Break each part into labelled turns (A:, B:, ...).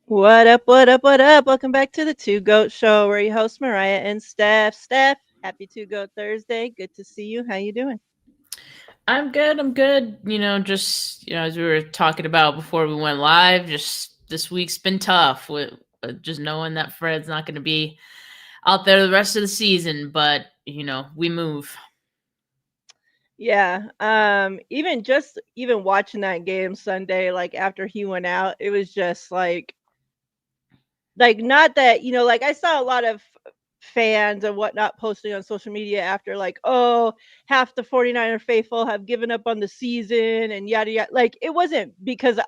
A: What up, what up, what up? Welcome back to the Two Goat Show where your host Mariah and Steph. Steph, happy Two Goat Thursday. Good to see you. How you doing?
B: I'm good. I'm good. As we were talking about before we went live, just this week's been tough with just knowing that Fred's not going to be out there the rest of the season. But we move.
A: Yeah. Even watching that game Sunday, like after he went out, it was just like not that, like I saw a lot of fans and whatnot posting on social media after like, oh, half the 49er faithful have given up on the season and yada yada. Like it wasn't because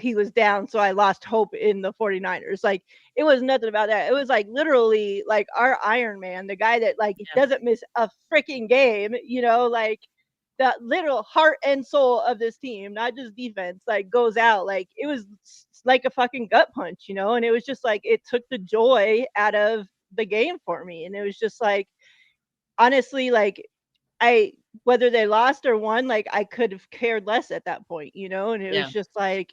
A: he was down, so I lost hope in the 49ers. Like it was nothing about that. It was like literally like our Iron Man, the guy that like
B: Yeah.
A: doesn't miss a freaking game, like the literal heart and soul of this team, not just defense, like goes out. Like it was like a fucking gut punch, and it was just like it took the joy out of the game for me. And it was just like, honestly, like I whether they lost or won, like I could have cared less at that point, and it was
B: Yeah.
A: just like,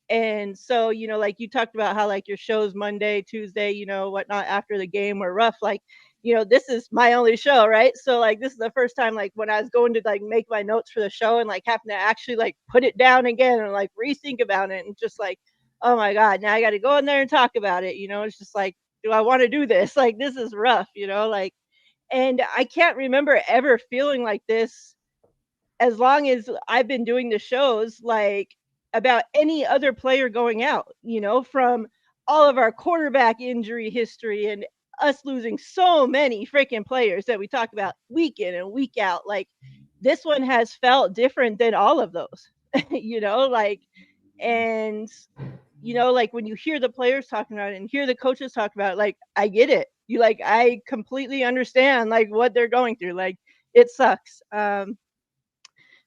A: and so, like you talked about how like your shows Monday, Tuesday, whatnot after the game were rough. Like, this is my only show, right? So like this is the first time like when I was going to like make my notes for the show and like having to actually like put it down again and like rethink about it and just like, oh my God, now I gotta go in there and talk about it. It's just like, do I want to do this? Like this is rough, like, and I can't remember ever feeling like this as long as I've been doing the shows, like about any other player going out, from all of our quarterback injury history and us losing so many freaking players that we talk about week in and week out. Like this one has felt different than all of those, like, and like when you hear the players talking about it and hear the coaches talk about it, like I get it. I completely understand like what they're going through. Like it sucks.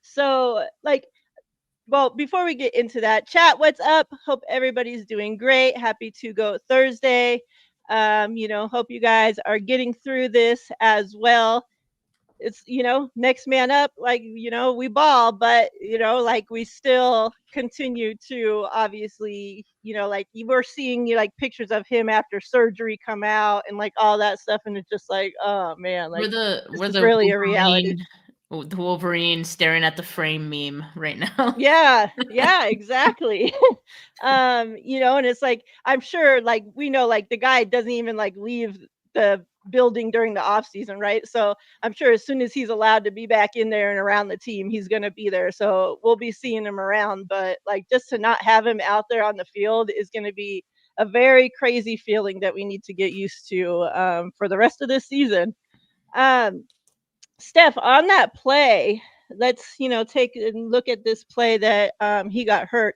A: So, like, well, before we get into that, chat, what's up? Hope everybody's doing great. Happy to go Thursday. Hope you guys are getting through this as well. It's, next man up, like, we ball, but, like we still continue to obviously, like we're seeing like pictures of him after surgery come out and like all that stuff. And it's just like, oh man,
B: We're
A: like
B: the
A: this
B: we're
A: is
B: the
A: really a reality.
B: Wolverine staring at the frame meme right now.
A: Yeah, yeah, exactly. And it's like I'm sure like we know like the guy doesn't even like leave the building during the off season, right? So I'm sure as soon as he's allowed to be back in there and around the team, he's gonna be there. So we'll be seeing him around. But like just to not have him out there on the field is gonna be a very crazy feeling that we need to get used to for the rest of this season. Um, Steph, on that play, let's, take a look at this play that he got hurt.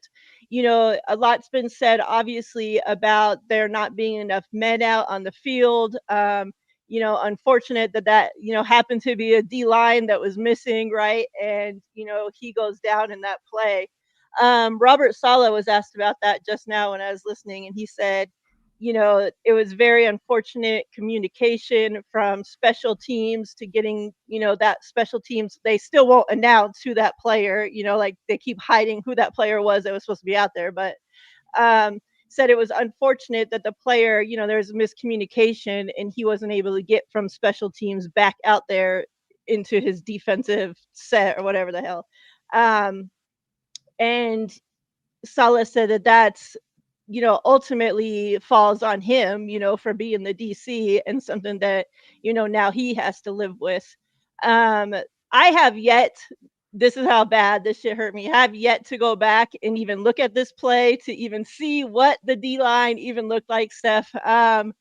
A: A lot's been said, obviously, about there not being enough men out on the field. Unfortunate that, happened to be a D line that was missing, right? And, he goes down in that play. Robert Sala was asked about that just now when I was listening, and he said, it was very unfortunate communication from special teams to getting, that special teams, they still won't announce who that player, like they keep hiding who that player was that was supposed to be out there. But um, said it was unfortunate that the player, there's miscommunication and he wasn't able to get from special teams back out there into his defensive set or whatever the hell. And Salah said that that's, ultimately falls on him, for being the DC and something that, now he has to live with. Um, I have yet, this is how bad this shit hurt me. I have yet to go back and even look at this play to even see what the D line even looked like, Steph. Talk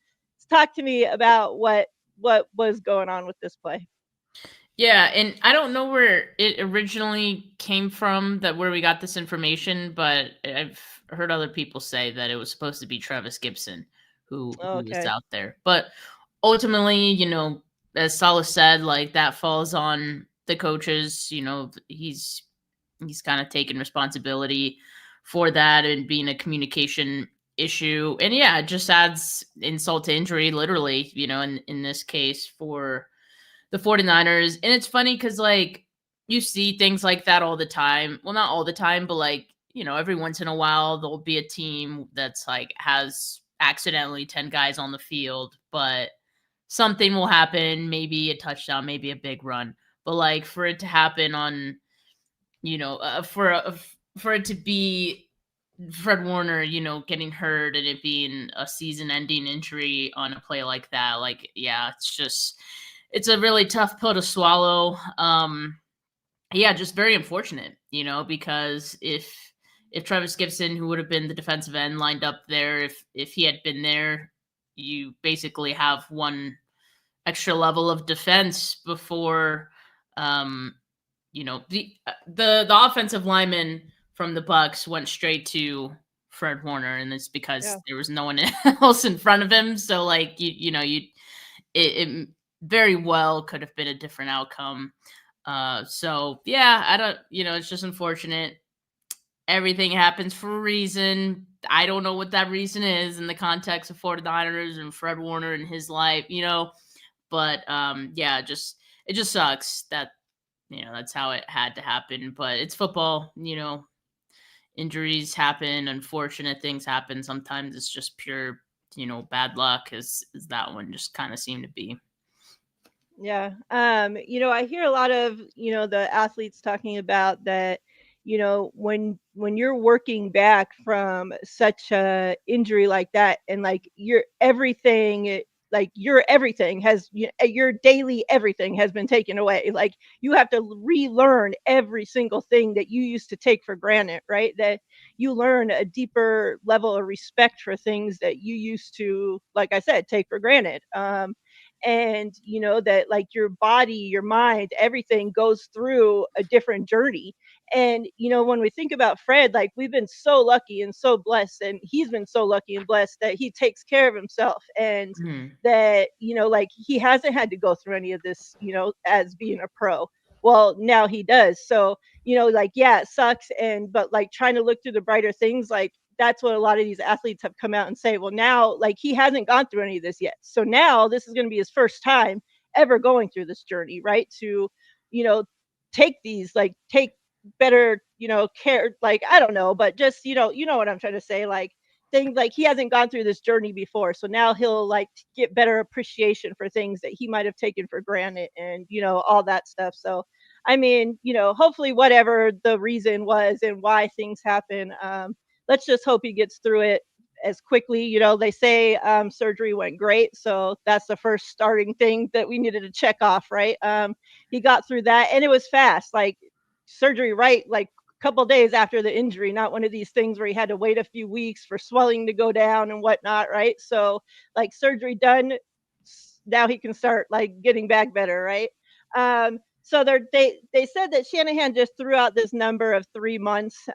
A: to me about what was going on with this play.
B: Yeah, and I don't know where it originally came from, that where we got this information, but I've heard other people say that it was supposed to be Travis Gibson who was
A: Okay.
B: out there. But ultimately, as Salah said, like that falls on the coaches. He's kind of taking responsibility for that and being a communication issue. And yeah, it just adds insult to injury, literally, in this case for the 49ers. And it's funny because, like, you see things like that all the time. Well, not all the time, but, like, every once in a while there'll be a team that's like has accidentally 10 guys on the field, but something will happen, maybe a touchdown, maybe a big run. But like for it to happen on, for it to be Fred Warner, getting hurt and it being a season-ending injury on a play like that, like, yeah, it's a really tough pill to swallow. Yeah, just very unfortunate, because if Travis Gibson, who would have been the defensive end, lined up there, if he had been there, you basically have one extra level of defense before, the offensive lineman from the Bucks went straight to Fred Warner, and it's because there was no one else in front of him. So like it very well could have been a different outcome. So yeah, I don't, it's just unfortunate. Everything happens for a reason. I don't know what that reason is in the context of 49ers and Fred Warner and his life, but yeah, it just sucks that, that's how it had to happen, but it's football, injuries happen, unfortunate things happen. Sometimes it's just pure, bad luck, as that one just kind of seemed to be.
A: Yeah. I hear a lot of, the athletes talking about that, when you're working back from such a injury like that, and like your everything has your daily everything has been taken away. Like you have to relearn every single thing that you used to take for granted, right? That you learn a deeper level of respect for things that you used to, like I said, take for granted. And that like your body, your mind, everything goes through a different journey. And when we think about Fred, like we've been so lucky and so blessed, and he's been so lucky and blessed that he takes care of himself, and that like he hasn't had to go through any of this, as being a pro. Well, now he does. So like, yeah, it sucks, but like trying to look through the brighter things, like that's what a lot of these athletes have come out and say, well, now like he hasn't gone through any of this yet, so now this is going to be his first time ever going through this journey, right? To you know take better care, like I don't know, but just what I'm trying to say, like things like he hasn't gone through this journey before, so now he'll like get better appreciation for things that he might have taken for granted, and all that stuff. So I mean, hopefully whatever the reason was and why things happen, let's just hope he gets through it as quickly. They say surgery went great, so that's the first starting thing that we needed to check off, right? He got through that, and it was fast, like surgery, right? Like a couple days after the injury, not one of these things where he had to wait a few weeks for swelling to go down and whatnot, right? So like surgery done, now he can start like getting back better, right? So they said that Shanahan just threw out this number of 3 months.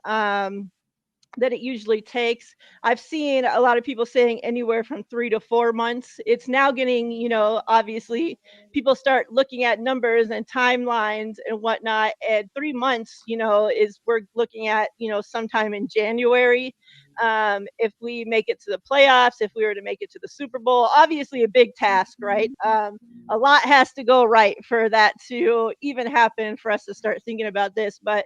A: That it usually takes. I've seen a lot of people saying anywhere from 3 to 4 months. It's now getting, obviously people start looking at numbers and timelines and whatnot. And 3 months, is we're looking at, sometime in January. If we make it to the playoffs, if we were to make it to the Super Bowl, obviously a big task, right? A lot has to go right for that to even happen, for us to start thinking about this. But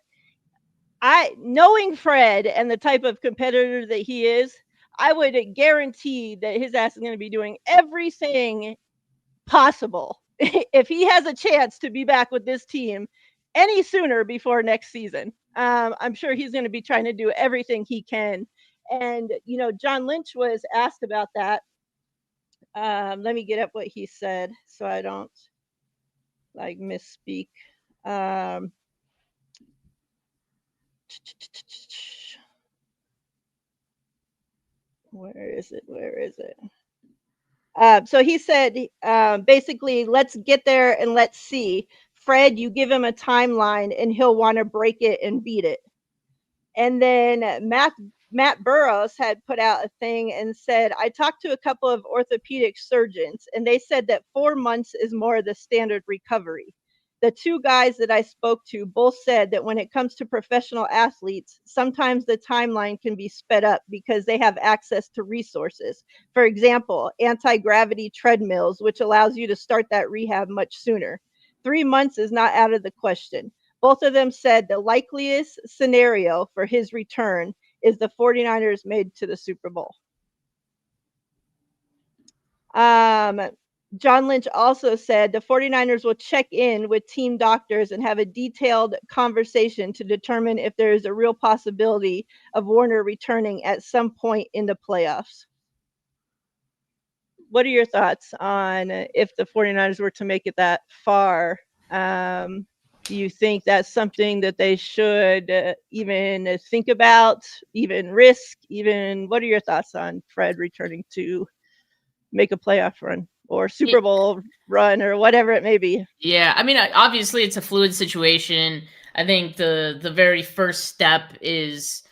A: knowing Fred and the type of competitor that he is, I would guarantee that his ass is going to be doing everything possible if he has a chance to be back with this team any sooner before next season. I'm sure he's going to be trying to do everything he can. And, John Lynch was asked about that. Let me get up what he said so I don't like misspeak. Where is it? So he said, basically, let's get there and let's see. Fred, you give him a timeline and he'll want to break it and beat it. And then Matt Burrows had put out a thing and said, I talked to a couple of orthopedic surgeons, and they said that 4 months is more the standard recovery. The two guys that I spoke to both said that when it comes to professional athletes, sometimes the timeline can be sped up because they have access to resources. For example, anti-gravity treadmills, which allows you to start that rehab much sooner. 3 months is not out of the question. Both of them said the likeliest scenario for his return is the 49ers made to the Super Bowl. John Lynch also said the 49ers will check in with team doctors and have a detailed conversation to determine if there is a real possibility of Warner returning at some point in the playoffs. What are your thoughts on if the 49ers were to make it that far? Do you think that's something that they should even think about, even risk, even what are your thoughts on Fred returning to make a playoff run or Super Bowl run or whatever it may be?
B: Yeah, I mean, obviously it's a fluid situation. I think the very first step is,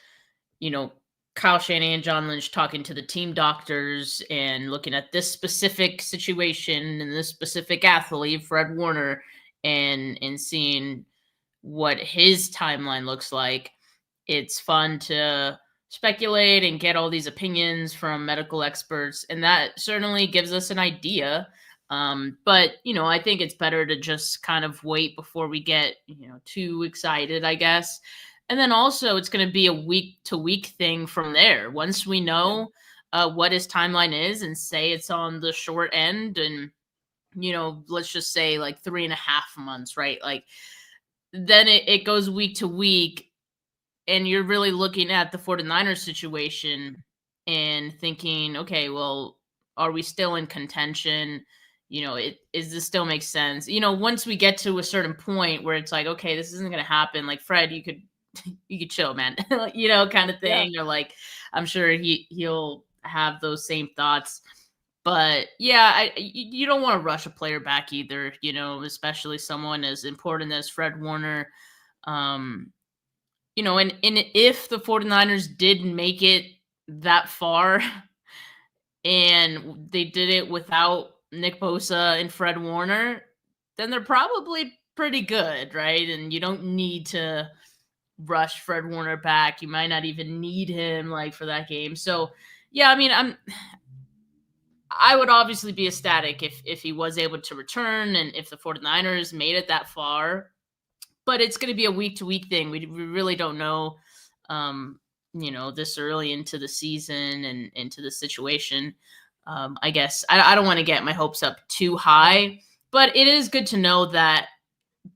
B: you know, Kyle Shanahan and John Lynch talking to the team doctors and looking at this specific situation and this specific athlete, Fred Warner, and seeing what his timeline looks like. It's fun to speculate and get all these opinions from medical experts, and that certainly gives us an idea. But I think it's better to just kind of wait before we get too excited, I guess. And then also, it's going to be a week to week thing from there. Once we know what his timeline is, and say it's on the short end, and let's just say like 3.5 months, right? Like then it goes week to week, and you're really looking at the 49ers situation and thinking, okay, well, are we still in contention? Is this still makes sense? Once we get to a certain point where it's like, okay, this isn't going to happen. Like Fred, you could chill, man, kind of thing.
A: Yeah.
B: Or like, I'm sure he'll have those same thoughts. But yeah, you don't want to rush a player back either, especially someone as important as Fred Warner. And if the 49ers did make it that far and they did it without Nick Bosa and Fred Warner, then they're probably pretty good, right? And you don't need to rush Fred Warner back. You might not even need him like for that game. So yeah, I mean, I would obviously be ecstatic if he was able to return and if the 49ers made it that far. But it's going to be a week to week thing. We really don't know, this early into the season and into the situation. I guess I don't want to get my hopes up too high, but it is good to know that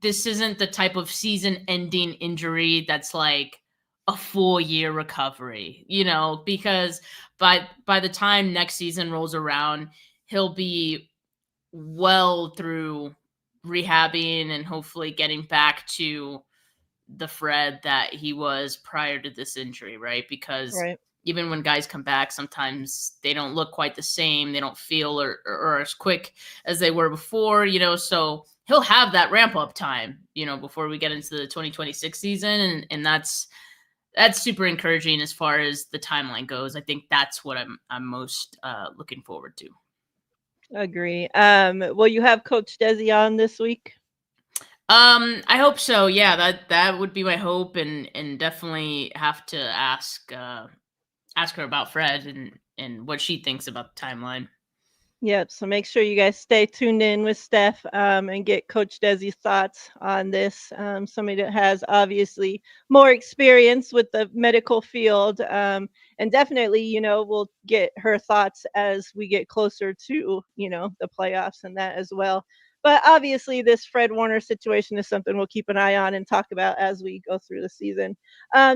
B: this isn't the type of season ending injury that's like a full year recovery, because by the time next season rolls around, he'll be well through rehabbing and hopefully getting back to the Fred that he was prior to this injury, right? Because
A: Right.
B: even when guys come back, sometimes they don't look quite the same. They don't feel or as quick as they were before, so he'll have that ramp up time, before we get into the 2026 season. And that's super encouraging as far as the timeline goes. I think that's what I'm most looking forward to.
A: Agree. Will you have Coach Desi on this week?
B: I hope so. Yeah, that would be my hope, and definitely have to ask her about Fred and what she thinks about the timeline.
A: Yep. So make sure you guys stay tuned in with Steph and get Coach Desi's thoughts on this. Somebody that has obviously more experience with the medical field. And definitely, we'll get her thoughts as we get closer to, the playoffs and that as well. But obviously, this Fred Warner situation is something we'll keep an eye on and talk about as we go through the season.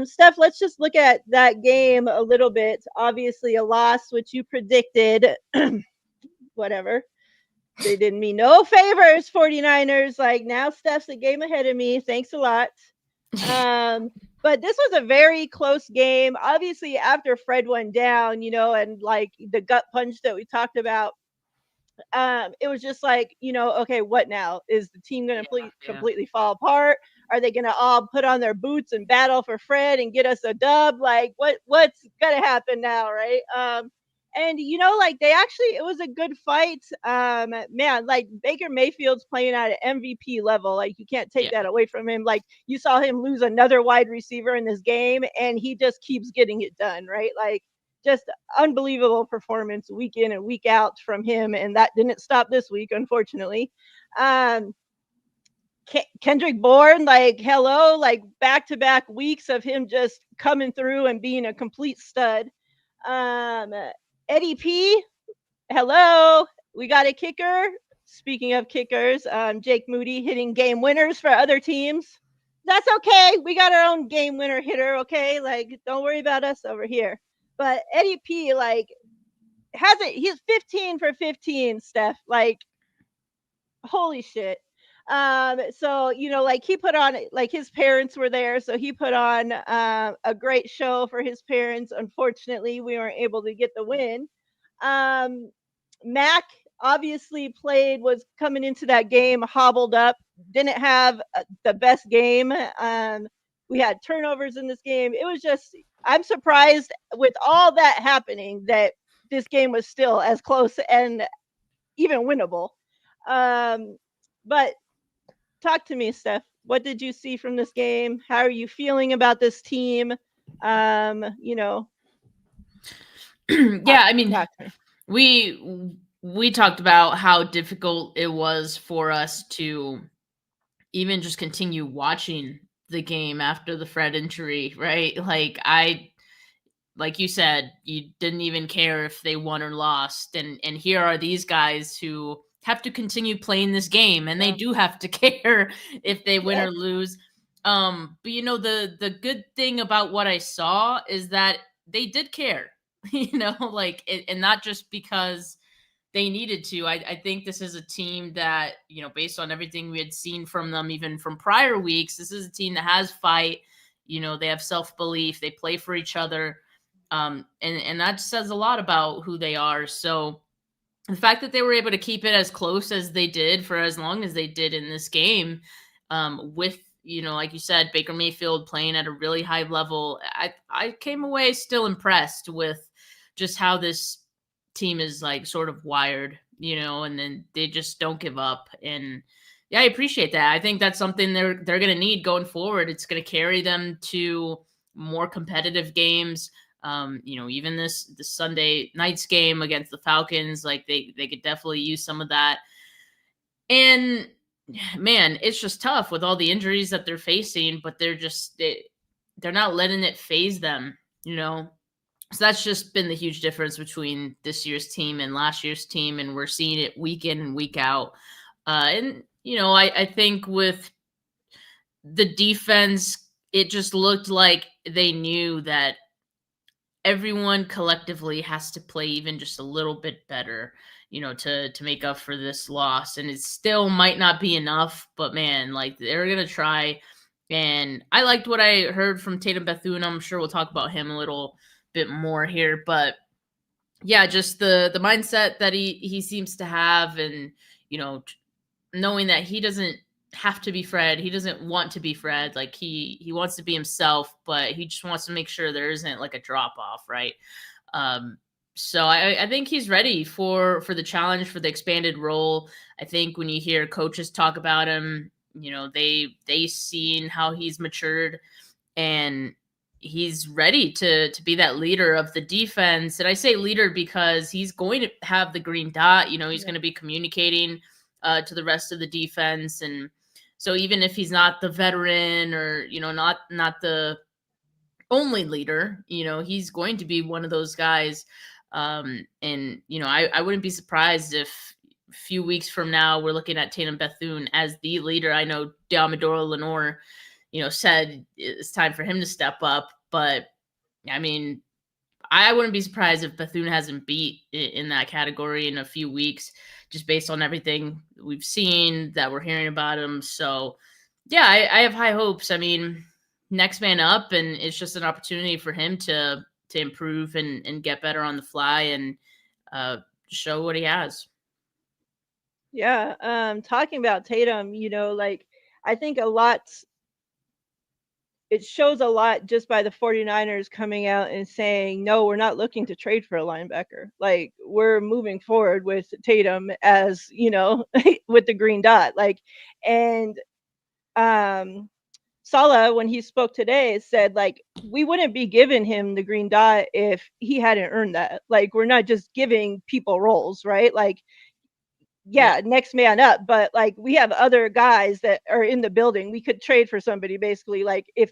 A: Steph, let's just look at that game a little bit. Obviously, a loss, which you predicted. Whatever. They did me no favors, 49ers. Like now Steph's a game ahead of me. Thanks a lot. But this was a very close game. Obviously, after Fred went down, and like the gut punch that we talked about, it was just like, okay, what now? Is the team going to completely fall apart? Are they going to all put on their boots and battle for Fred and get us a dub? Like what's going to happen now, right? And like it was a good fight. Man, like Baker Mayfield's playing at an MVP level. Like you can't take that away from him. Like you saw him lose another wide receiver in this game, and he just keeps getting it done, right? Like just unbelievable performance week in and week out from him, and that didn't stop this week, unfortunately. Kendrick Bourne, like, hello, like back-to-back weeks of him just coming through and being a complete stud. Um, Eddie P, hello, we got a kicker. Speaking of kickers, Jake Moody hitting game winners for other teams. That's okay. We got our own game winner hitter, okay? Like, don't worry about us over here. But Eddie P, like, he's 15 for 15, Steph. Like, holy shit. So, like, he put on, like, his parents were there, so he put on a great show for his parents. Unfortunately, we weren't able to get the win. Mac obviously was coming into that game hobbled up, didn't have the best game. We had turnovers in this game. It was just, I'm surprised with all that happening that this game was still as close and even winnable. But talk to me, Steph. What did you see from this game? How are you feeling about this team?
B: Yeah, I mean, we talked about how difficult it was for us to even just continue watching the game after the Fred injury, right? Like you said, you didn't even care if they won or lost, and here are these guys who have to continue playing this game, and they do have to care if they win or lose. But the good thing about what I saw is that they did care, and not just because they needed to. I think this is a team that, based on everything we had seen from them, even from prior weeks, this is a team that has fight. They have self-belief. They play for each other. And that says a lot about who they are. So the fact that they were able to keep it as close as they did for as long as they did in this game, with, like you said, Baker Mayfield playing at a really high level, I came away still impressed with just how this team is like sort of wired, and then they just don't give up. And yeah, I appreciate that. I think that's something they're going to need going forward. It's going to carry them to more competitive games. Even this Sunday night's game against the Falcons, like they could definitely use some of that. And man, it's just tough with all the injuries that they're facing, but they're not letting it phase them, So that's just been the huge difference between this year's team and last year's team, and we're seeing it week in and week out. I think with the defense, it just looked like they knew that everyone collectively has to play even just a little bit better, to make up for this loss. And it still might not be enough, but man, like, they're going to try. And I liked what I heard from Tatum Bethune. I'm sure we'll talk about him a little bit more here, but yeah, just the mindset that he seems to have, and, knowing that he doesn't have to be Fred. He doesn't want to be Fred. Like, he wants to be himself, but he just wants to make sure there isn't like a drop off, right? So I think he's ready for the challenge, for the expanded role. I think when you hear coaches talk about him, they seen how he's matured, and he's ready to be that leader of the defense. And I say leader because he's going to have the green dot. He's going to be communicating to the rest of the defense. And so even if he's not the veteran, or, not the only leader, he's going to be one of those guys. And, I wouldn't be surprised if a few weeks from now we're looking at Tatum Bethune as the leader. I know Diamadora Lenore, said it's time for him to step up. But, I mean, I wouldn't be surprised if Bethune hasn't beat in that category in a few weeks, just based on everything we've seen, that we're hearing about him. So, yeah, I have high hopes. I mean, next man up, and it's just an opportunity for him to improve and get better on the fly, and show what he has.
A: Yeah, talking about Tatum, like, I think it shows a lot just by the 49ers coming out and saying, no, we're not looking to trade for a linebacker. Like, we're moving forward with Tatum as, with the green dot. Like, and Saleh, when he spoke today, said, like, we wouldn't be giving him the green dot if he hadn't earned that. Like, we're not just giving people roles, right? Like, yeah, next man up. But like we have other guys that are in the building. We could trade for somebody basically, like if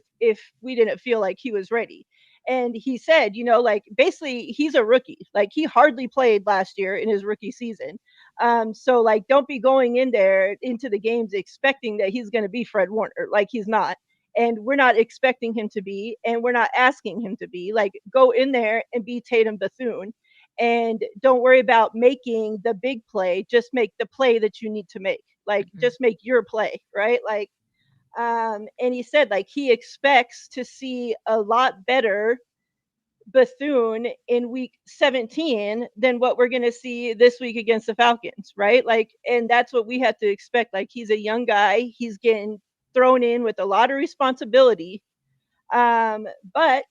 A: we didn't feel like he was ready. And he said, like basically he's a rookie. Like he hardly played last year in his rookie season. So like don't be going in there into the games expecting that he's going to be Fred Warner. Like he's not. And we're not expecting him to be, and we're not asking him to be. Like go in there and be Tatum Bethune, and don't worry about making the big play. Just make the play that you need to make. Like just make your play, right? Like and he said like he expects to see a lot better Bethune in week 17 than what we're going to see this week against the Falcons, right? Like, and that's what we have to expect. Like, he's a young guy, he's getting thrown in with a lot of responsibility. But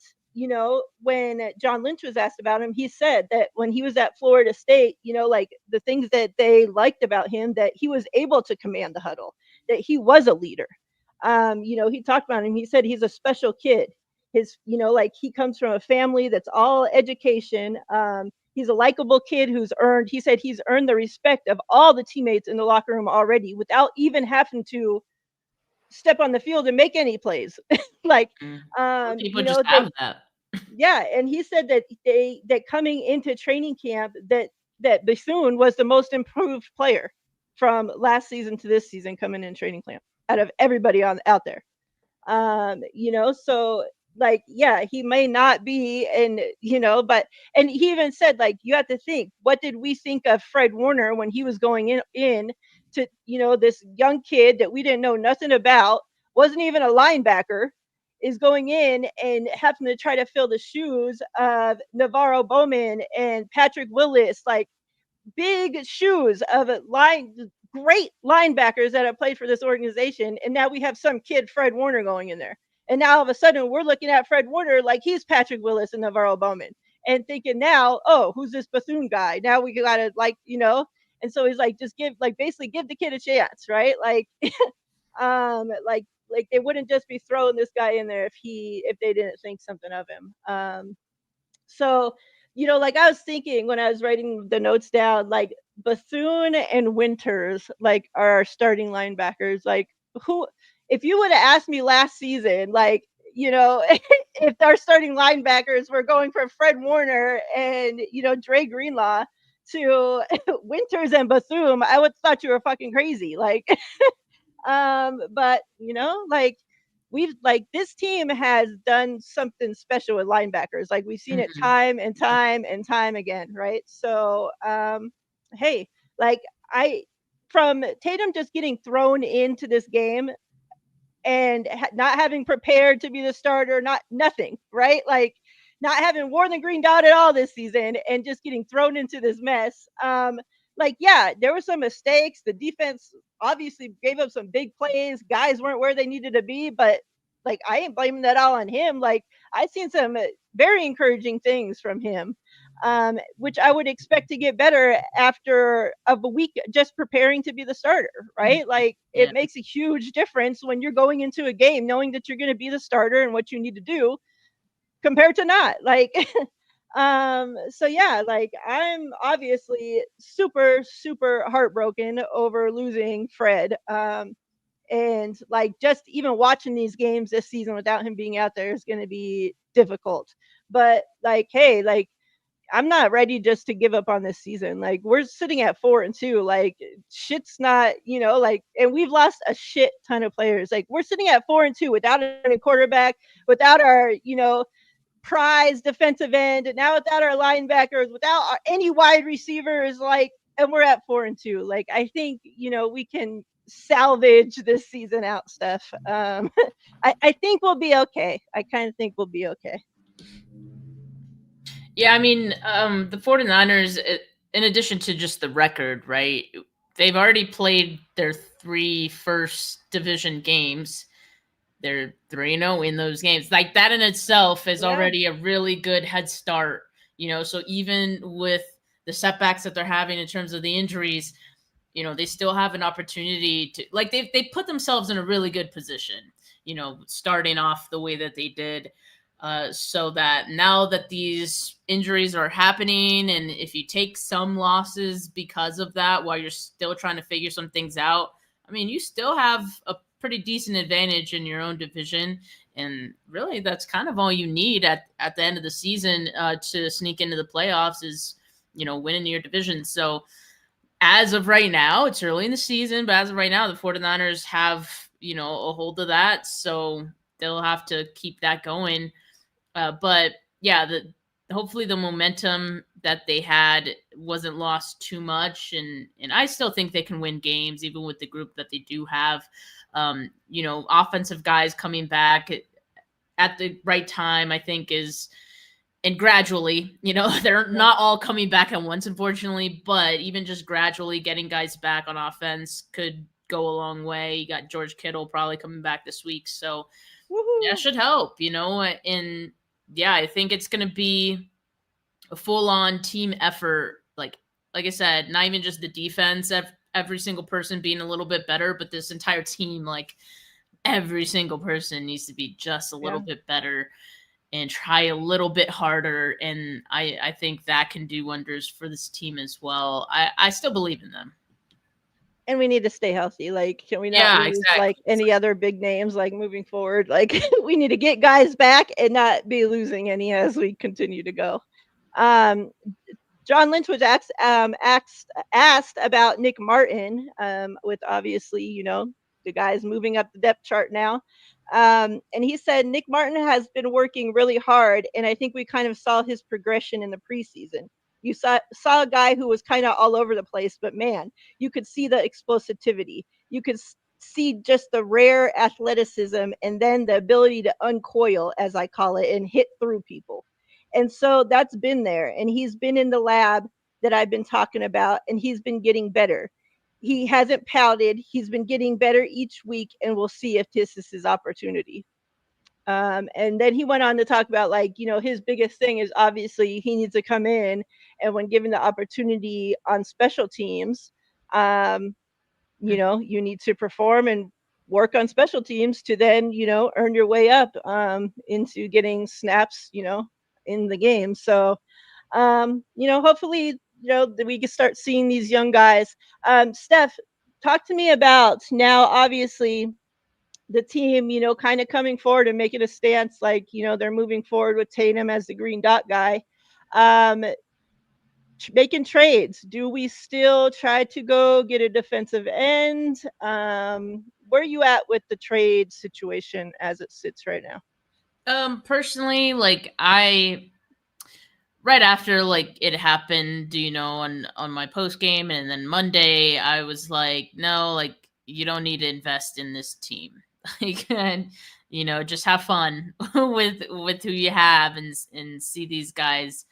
A: when John Lynch was asked about him, he said that when he was at Florida State, like the things that they liked about him, that he was able to command the huddle, that he was a leader. He talked about him. He said he's a special kid. Like he comes from a family that's all education. He's a likable kid he said he's earned the respect of all the teammates in the locker room already without even having to step on the field and make any plays. Like,
B: people just have that.
A: Yeah, and he said that coming into training camp, that Bethune was the most improved player from last season to this season coming in training camp out of everybody out there. So like, yeah, he may not be, and and he even said like you have to think, what did we think of Fred Warner when he was going in to this young kid that we didn't know nothing about, wasn't even a linebacker, is going in and having to try to fill the shoes of Navarro Bowman and Patrick Willis, like big shoes of great linebackers that have played for this organization. And now we have some kid, Fred Warner, going in there. And now all of a sudden we're looking at Fred Warner like he's Patrick Willis and Navarro Bowman, and thinking now, oh, who's this Bethune guy? Now we gotta and so he's like, just basically give the kid a chance, right? Like, like they wouldn't just be throwing this guy in there if they didn't think something of him. So, like I was thinking when I was writing the notes down, like Bethune and Winters, like are our starting linebackers. Like if you would have asked me last season, like, if our starting linebackers were going from Fred Warner and, Dre Greenlaw to Winters and Bethune, I would have thought you were fucking crazy. Like, but like this team has done something special with linebackers. Like we've seen it time and time and time again, right? So hey, like from Tatum just getting thrown into this game and not having prepared to be the starter, nothing, right? Like not having worn the green dot at all this season and just getting thrown into this mess. Like, yeah, there were some mistakes. The defense obviously gave up some big plays. Guys weren't where they needed to be, but like, I ain't blaming that all on him. Like, I've seen some very encouraging things from him, which I would expect to get better after a week just preparing to be the starter, right? Like, it makes a huge difference when you're going into a game knowing that you're going to be the starter and what you need to do compared to not. Like, so yeah, like I'm obviously super, super heartbroken over losing Fred. And like just even watching these games this season without him being out there is going to be difficult. But like, hey, like I'm not ready just to give up on this season. Like we're sitting at 4-2. Like shit's not, like, and we've lost a shit ton of players. Like we're sitting at 4-2 without a quarterback, without our, prize defensive end, and now without our linebackers, without any wide receivers, like, and we're at 4-2. Like I think we can salvage this season out, Steph. I think we'll be okay. I kind of think we'll be okay.
B: Yeah, I mean, the 49ers, in addition to just the record, right, they've already played their 3 first division games. They're 3-0 in those games. Like that in itself is already a really good head start, so even with the setbacks that they're having in terms of the injuries, they still have an opportunity to, like, they put themselves in a really good position, starting off the way that they did. so that now that these injuries are happening, and if you take some losses because of that while you're still trying to figure some things out, I mean, you still have a pretty decent advantage in your own division. And really, that's kind of all you need at the end of the season to sneak into the playoffs is, winning your division. So as of right now, it's early in the season, but as of right now, the 49ers have, a hold of that. So they'll have to keep that going. But yeah, hopefully the momentum that they had wasn't lost too much, and I still think they can win games even with the group that they do have. Offensive guys coming back at the right time, I think and gradually, they're not all coming back at once, unfortunately, but even just gradually getting guys back on offense could go a long way. You got George Kittle probably coming back this week, so that should help, and yeah, I think it's going to be a full-on team effort. Like I said, not even just the defense, every single person being a little bit better, but this entire team, like every single person needs to be just a little bit better and try a little bit harder. And I think that can do wonders for this team as well. I still believe in them.
A: And we need to stay healthy. Like, can we not lose like any other big names like moving forward? Like, we need to get guys back and not be losing any as we continue to go. John Lynch was asked about Nick Martin, with obviously, the guys moving up the depth chart now. And he said Nick Martin has been working really hard, and I think we kind of saw his progression in the preseason. You saw a guy who was kind of all over the place, but man, you could see the explosivity. You could see just the rare athleticism and then the ability to uncoil, as I call it, and hit through people. And so that's been there. And he's been in the lab that I've been talking about, and he's been getting better. He hasn't pouted. He's been getting better each week, and we'll see if this is his opportunity. And then he went on to talk about, like, his biggest thing is obviously he needs to come in, and when given the opportunity on special teams, you need to perform and work on special teams to then, earn your way up into getting snaps, in the game. So, hopefully, that we can start seeing these young guys. Steph, talk to me about now, obviously, the team, kind of coming forward and making a stance, like, they're moving forward with Tatum as the green dot guy. Making trades. Do we still try to go get a defensive end? Where are you at with the trade situation as it sits right now?
B: Personally, like right after like it happened, on my post game, and then Monday, I was like, no, like you don't need to invest in this team. Like, and just have fun with who you have, and see these guys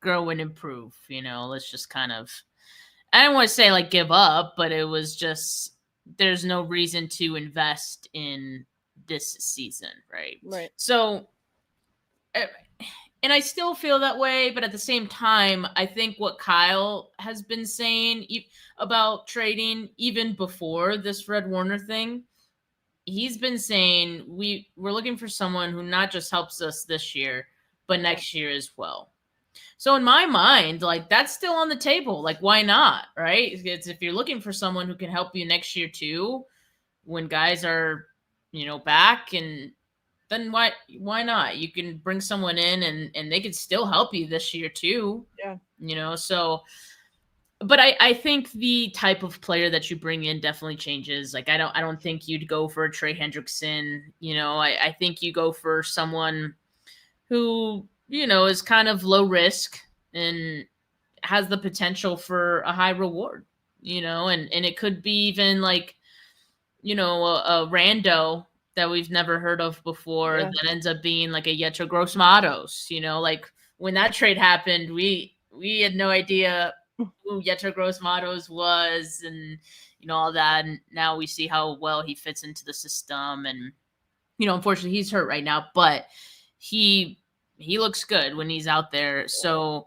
B: grow and improve. Let's just kind of, I don't want to say like give up, but it was just there's no reason to invest in this season, right?
A: Right.
B: So, and I still feel that way, but at the same time, I think what Kyle has been saying about trading, even before this Fred Warner thing, he's been saying we're looking for someone who not just helps us this year, but next year as well. So in my mind, like that's still on the table. Like, why not? Right? It's if you're looking for someone who can help you next year too, when guys are, back, and then why not? You can bring someone in and they can still help you this year too.
A: Yeah.
B: So but I think the type of player that you bring in definitely changes. Like I don't think you'd go for a Trey Hendrickson. I think you go for someone who, is kind of low risk and has the potential for a high reward, and it could be even like, a rando that we've never heard of before that ends up being like a Yetur Gross-Matos. Like when that trade happened, we had no idea who Yetur Gross-Matos was, and all that. And now we see how well he fits into the system. And unfortunately, he's hurt right now, but he looks good when he's out there. So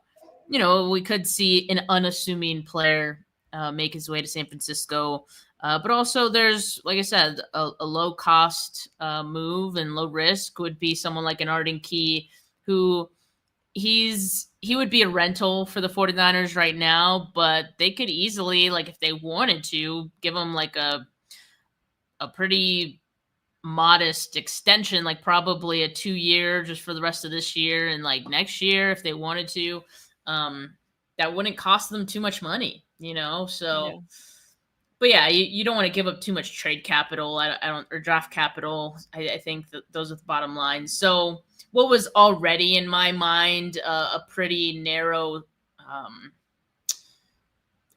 B: we could see an unassuming player make his way to San Francisco. But also, there's, like I said, a low cost move and low risk would be someone like an Arden Key, who he would be a rental for the 49ers right now, but they could easily, like if they wanted to, give him like a pretty modest extension, like probably a 2-year just for the rest of this year and like next year if they wanted to. That wouldn't cost them too much money, So,
A: Yeah.
B: but yeah, you don't want to give up too much trade capital. I don't, or draft capital. I think that those are the bottom line. So, what was already in my mind a pretty narrow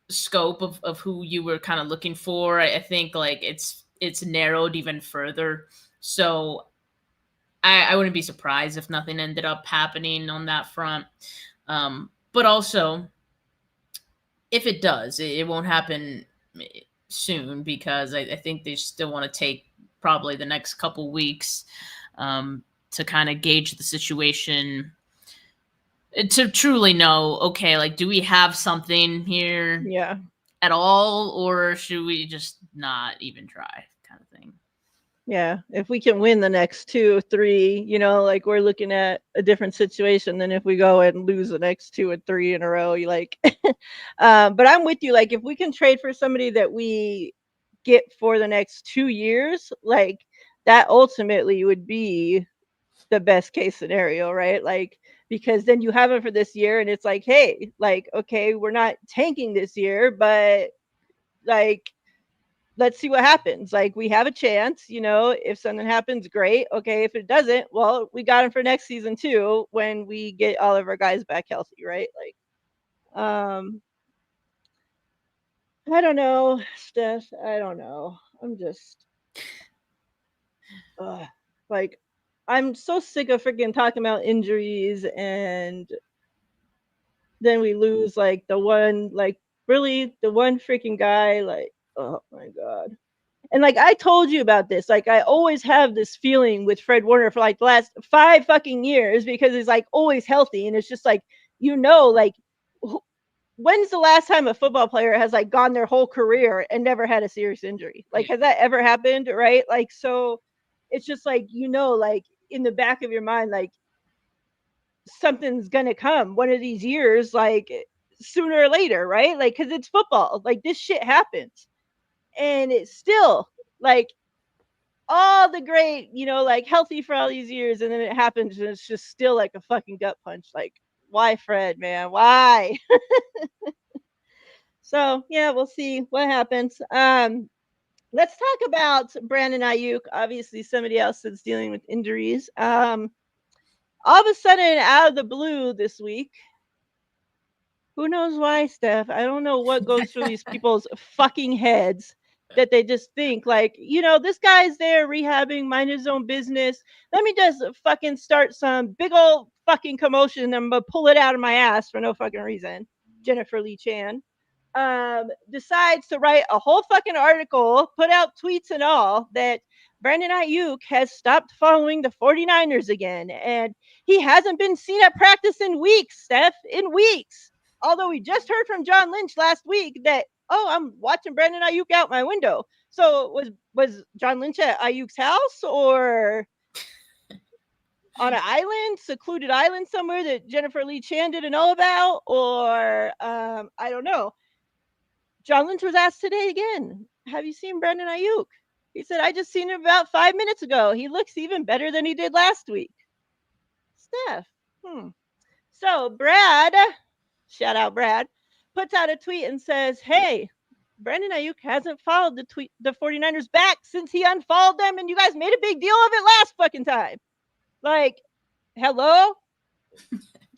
B: scope of who you were kind of looking for, I think like it's narrowed even further. So I wouldn't be surprised if nothing ended up happening on that front. But also, if it does, it won't happen soon because I think they still want to take probably the next couple weeks to kind of gauge the situation, to truly know, okay, like, do we have something here
A: Yeah.
B: at all, or should we just not even try, kind of thing?
A: Yeah. If we can win the next 2, 3, like we're looking at a different situation than if we go and lose the next 2 and 3 in a row. You like, but I'm with you. Like, if we can trade for somebody that we get for the next 2 years, like that ultimately would be the best case scenario, right? Like, because then you have it for this year and it's like, hey, like, okay, we're not tanking this year, but like, let's see what happens. Like, we have a chance, if something happens, great. Okay, if it doesn't, well, we got him for next season too when we get all of our guys back healthy, right? Like, I don't know, Steph. I don't know. I'm just like, I'm so sick of freaking talking about injuries, and then we lose like the one, like really the one freaking guy, like, oh my god. And like I told you about this, like I always have this feeling with Fred Warner for like the last 5 fucking years because he's like always healthy, and it's just like, like when's the last time a football player has like gone their whole career and never had a serious injury? Like,
B: Yeah.
A: has that ever happened, right? Like, so it's just like, like in the back of your mind, like something's gonna come one of these years, like sooner or later, right? Like, because it's football, like this shit happens, and it's still like all the great, like healthy for all these years, and then it happens and it's just still like a fucking gut punch. Like, why, Fred, man? Why? So yeah, we'll see what happens. Let's talk about Brandon Ayuk. Obviously, somebody else that's dealing with injuries. All of a sudden, out of the blue this week, who knows why, Steph? I don't know what goes through these people's fucking heads that they just think like, this guy's there rehabbing, mind his own business. Let me just fucking start some big old fucking commotion and I'm gonna pull it out of my ass for no fucking reason. Jennifer Lee Chan decides to write a whole fucking article, put out tweets and all, that Brandon Ayuk has stopped following the 49ers again. And he hasn't been seen at practice in weeks, Steph, in weeks. Although we just heard from John Lynch last week that, oh, I'm watching Brandon Ayuk out my window. So was John Lynch at Ayuk's house or on an island, secluded island somewhere that Jennifer Lee Chan didn't know about? Or I don't know. John Lynch was asked today again, have you seen Brandon Ayuk? He said, I just seen him about 5 minutes ago. He looks even better than he did last week. Steph. So Brad, shout out Brad, puts out a tweet and says, hey, Brandon Ayuk hasn't followed the 49ers back since he unfollowed them, and you guys made a big deal of it last fucking time. Like, hello?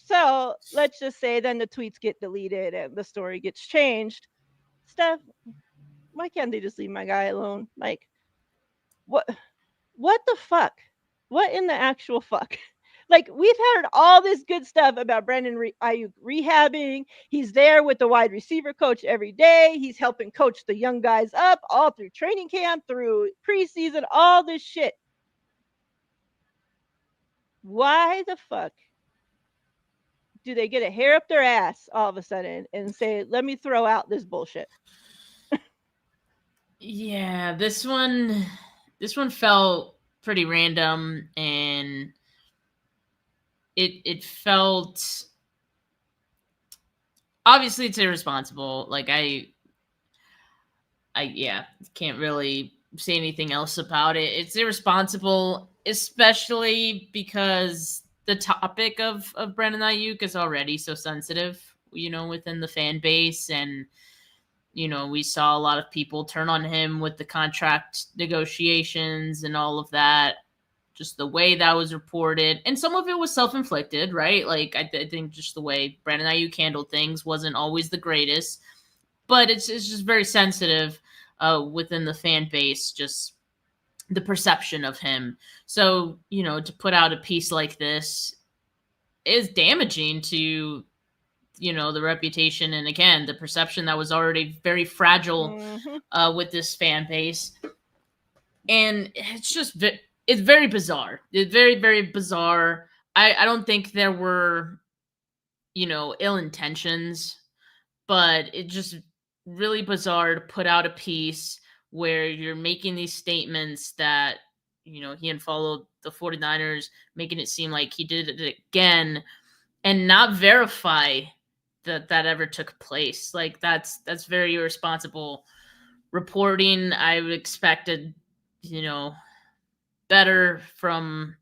A: So let's just say then the tweets get deleted and the story gets changed. Steph, why can't they just leave my guy alone? Like, what the fuck? What in the actual fuck? Like, we've heard all this good stuff about Brandon Ayuk rehabbing. He's there with the wide receiver coach every day. He's helping coach the young guys up all through training camp, through preseason, all this shit. Why the fuck do they get a hair up their ass all of a sudden and say, "Let me throw out this bullshit"?
B: Yeah, this one felt pretty random, and it felt, obviously it's irresponsible. Like I yeah, can't really say anything else about it. It's irresponsible, especially because the topic of Brandon Ayuk is already so sensitive, within the fan base. And we saw a lot of people turn on him with the contract negotiations and all of that. Just the way that was reported, and some of it was self-inflicted, right? Like I think just the way Brandon Ayuk handled things wasn't always the greatest, but it's just very sensitive within the fan base, just the perception of him. So to put out a piece like this is damaging to the reputation, and again the perception that was already very fragile with this fan base. And it's very bizarre. It's very, very bizarre. I don't think there were ill intentions, but it just really bizarre to put out a piece where you're making these statements that he unfollowed the 49ers, making it seem like he did it again, and not verify that ever took place. Like that's very irresponsible reporting. I expected better from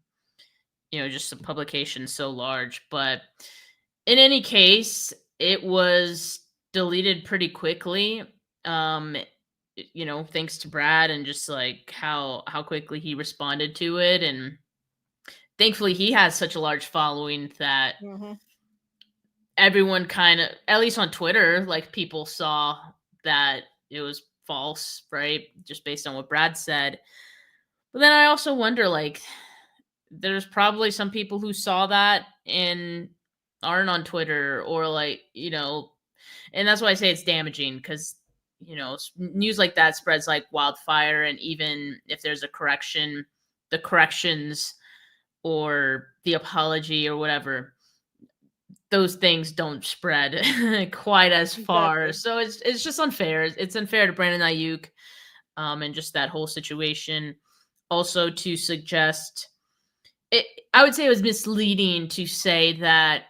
B: just a publication so large. But in any case, it was deleted pretty quickly. Thanks to Brad, and just like how quickly he responded to it. And thankfully he has such a large following that everyone kind of, at least on Twitter, like people saw that it was false, right? Just based on what Brad said. But then I also wonder, like, there's probably some people who saw that and aren't on Twitter, or like, and that's why I say it's damaging, because news like that spreads like wildfire. And even if there's a correction, the corrections or the apology or whatever, those things don't spread quite as far.
A: Exactly.
B: So it's just unfair. It's unfair to Brandon Ayuk, and just that whole situation. Also, to suggest it, I would say it was misleading to say that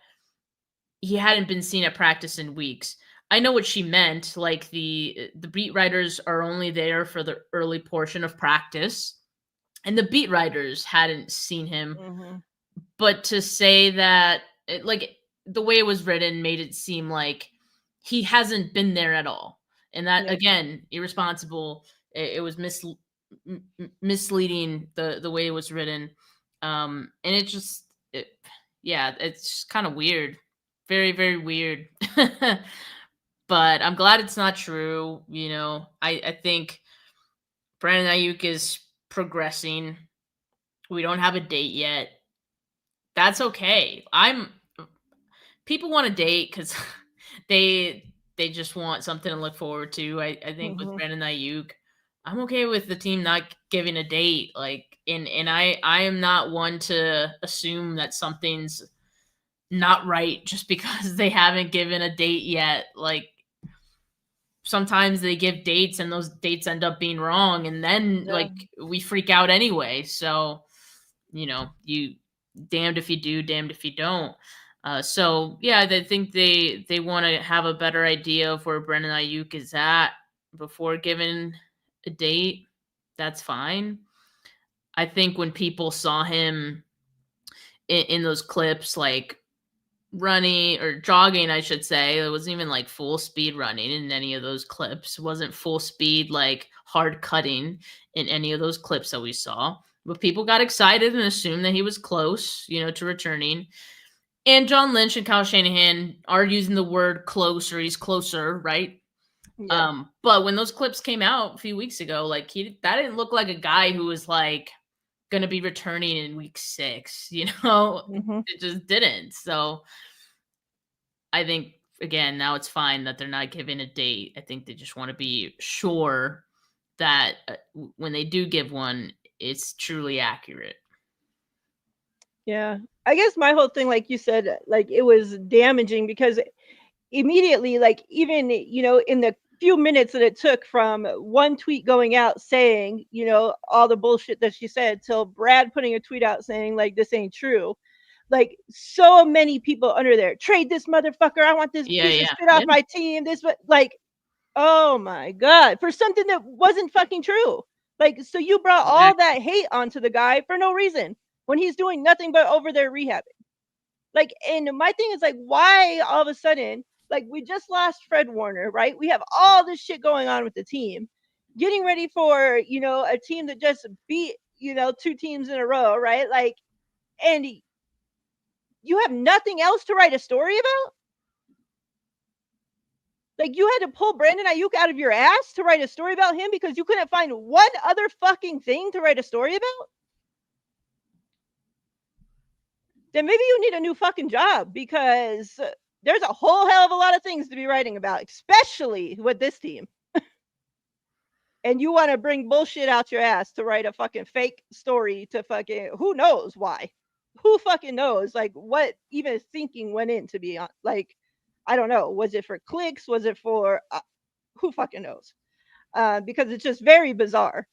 B: he hadn't been seen at practice in weeks. I know what she meant. Like the beat writers are only there for the early portion of practice, and the beat writers hadn't seen him. But to say that, like the way it was written, made it seem like he hasn't been there at all, and that again, irresponsible. It was misleading the way it was written, and it's kind of weird, very, very weird. But I'm glad it's not true. I think Brandon Ayuk is progressing. We don't have a date yet. That's okay. People want a date because they just want something to look forward to. I think with Brandon Ayuk, I'm okay with the team not giving a date. Like, and I am not one to assume that something's not right just because they haven't given a date yet. Like, sometimes they give dates and those dates end up being wrong, and then like we freak out anyway. So you damned if you do, damned if you don't. So yeah, I think they want to have a better idea of where Brandon Ayuk is at before giving a date. That's fine. I think when people saw him in those clips, like running or jogging, I should say, it wasn't even like full speed running in any of those clips. It wasn't full speed, like hard cutting in any of those clips that we saw. But people got excited and assumed that he was close, to returning. And John Lynch and Kyle Shanahan are using the word close, or he's closer, right? But when those clips came out a few weeks ago, like that didn't look like a guy who was like going to be returning in week 6, It just didn't. So I think, again, now it's fine that they're not giving a date. I think they just want to be sure that when they do give one, it's truly accurate.
A: Yeah. I guess my whole thing, like you said, like it was damaging because immediately, like even, in the few minutes that it took from one tweet going out saying, all the bullshit that she said till Brad putting a tweet out saying like this ain't true. Like so many people under there, trade this motherfucker. I want this
B: Yeah,
A: piece of
B: yeah,
A: shit off
B: yeah.
A: my team. This like, oh my God, for something that wasn't fucking true. Like, so you brought all
B: Exactly.
A: that hate onto the guy for no reason when he's doing nothing but over there rehabbing. Like, and my thing is like, why all of a sudden, like we just lost Fred Warner, right? We have all this shit going on with the team, getting ready for, a team that just beat, two teams in a row, right? Like, and you have nothing else to write a story about? Like you had to pull Brandon Ayuk out of your ass to write a story about him because you couldn't find one other fucking thing to write a story about? Then maybe you need a new fucking job because there's a whole hell of a lot of things to be writing about, especially with this team. And you want to bring bullshit out your ass to write a fucking fake story to fucking who knows why? Who fucking knows? Like what even thinking went in to be on? Like I don't know. Was it for clicks? Was it for who fucking knows? Because it's just very bizarre.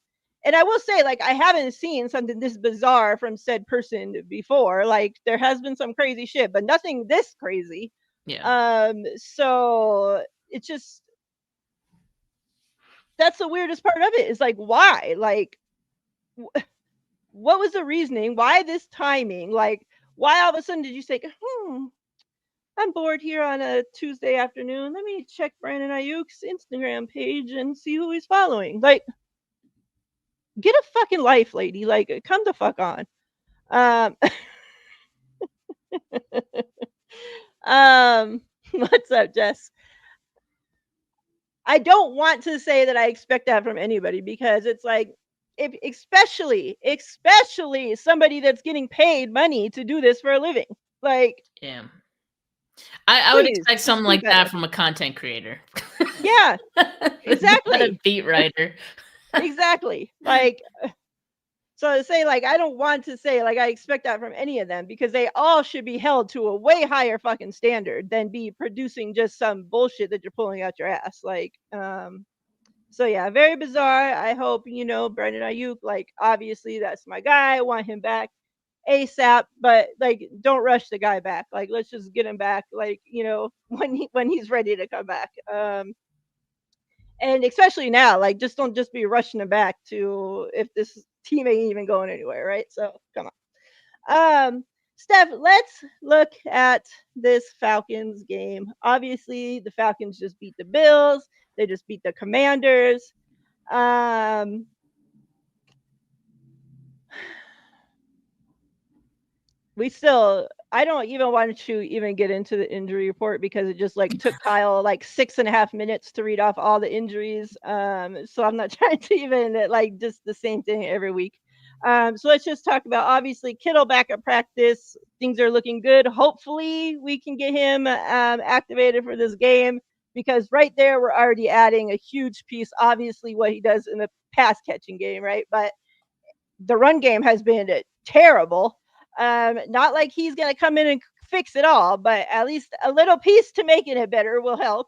A: And I will say, like, I haven't seen something this bizarre from said person before. Like, there has been some crazy shit, but nothing this crazy.
B: Yeah.
A: So it's just that's the weirdest part of it. Is like, why? Like, what was the reasoning? Why this timing? Like, why all of a sudden did you say, I'm bored here on a Tuesday afternoon. Let me check Brandon Ayuk's Instagram page and see who he's following. Like, get a fucking life, lady. Like, come the fuck on. Um, what's up, Jess? I don't want to say that I expect that from anybody because it's like, if especially somebody that's getting paid money to do this for a living. Like,
B: Yeah. I would
A: please,
B: expect
A: just
B: something
A: do
B: like that
A: better.
B: from a content creator.
A: Yeah,
B: Not a
A: exactly.
B: beat writer.
A: Exactly. Like, so to say, like, I don't want to say, like, I expect that from any of them because they all should be held to a way higher fucking standard than be producing just some bullshit that you're pulling out your ass. Like, so yeah, very bizarre. I hope, Brandon Ayuk, like, obviously that's my guy. I want him back ASAP, but like, don't rush the guy back. Like, let's just get him back, like, when he's ready to come back. And especially now, like, just don't just be rushing him back to if this team ain't even going anywhere, right? So come on. Steph, let's look at this Falcons game. Obviously, the Falcons just beat the Bills. They just beat the Commanders. I don't even want to even get into the injury report because it just like took Kyle like 6.5 minutes to read off all the injuries. So I'm not trying to even like just the same thing every week. So let's just talk about obviously Kittle back at practice. Things are looking good. Hopefully we can get him activated for this game because right there we're already adding a huge piece. Obviously what he does in the pass catching game, right? But the run game has been terrible. Not like he's going to come in and fix it all, but at least a little piece to making it better will help.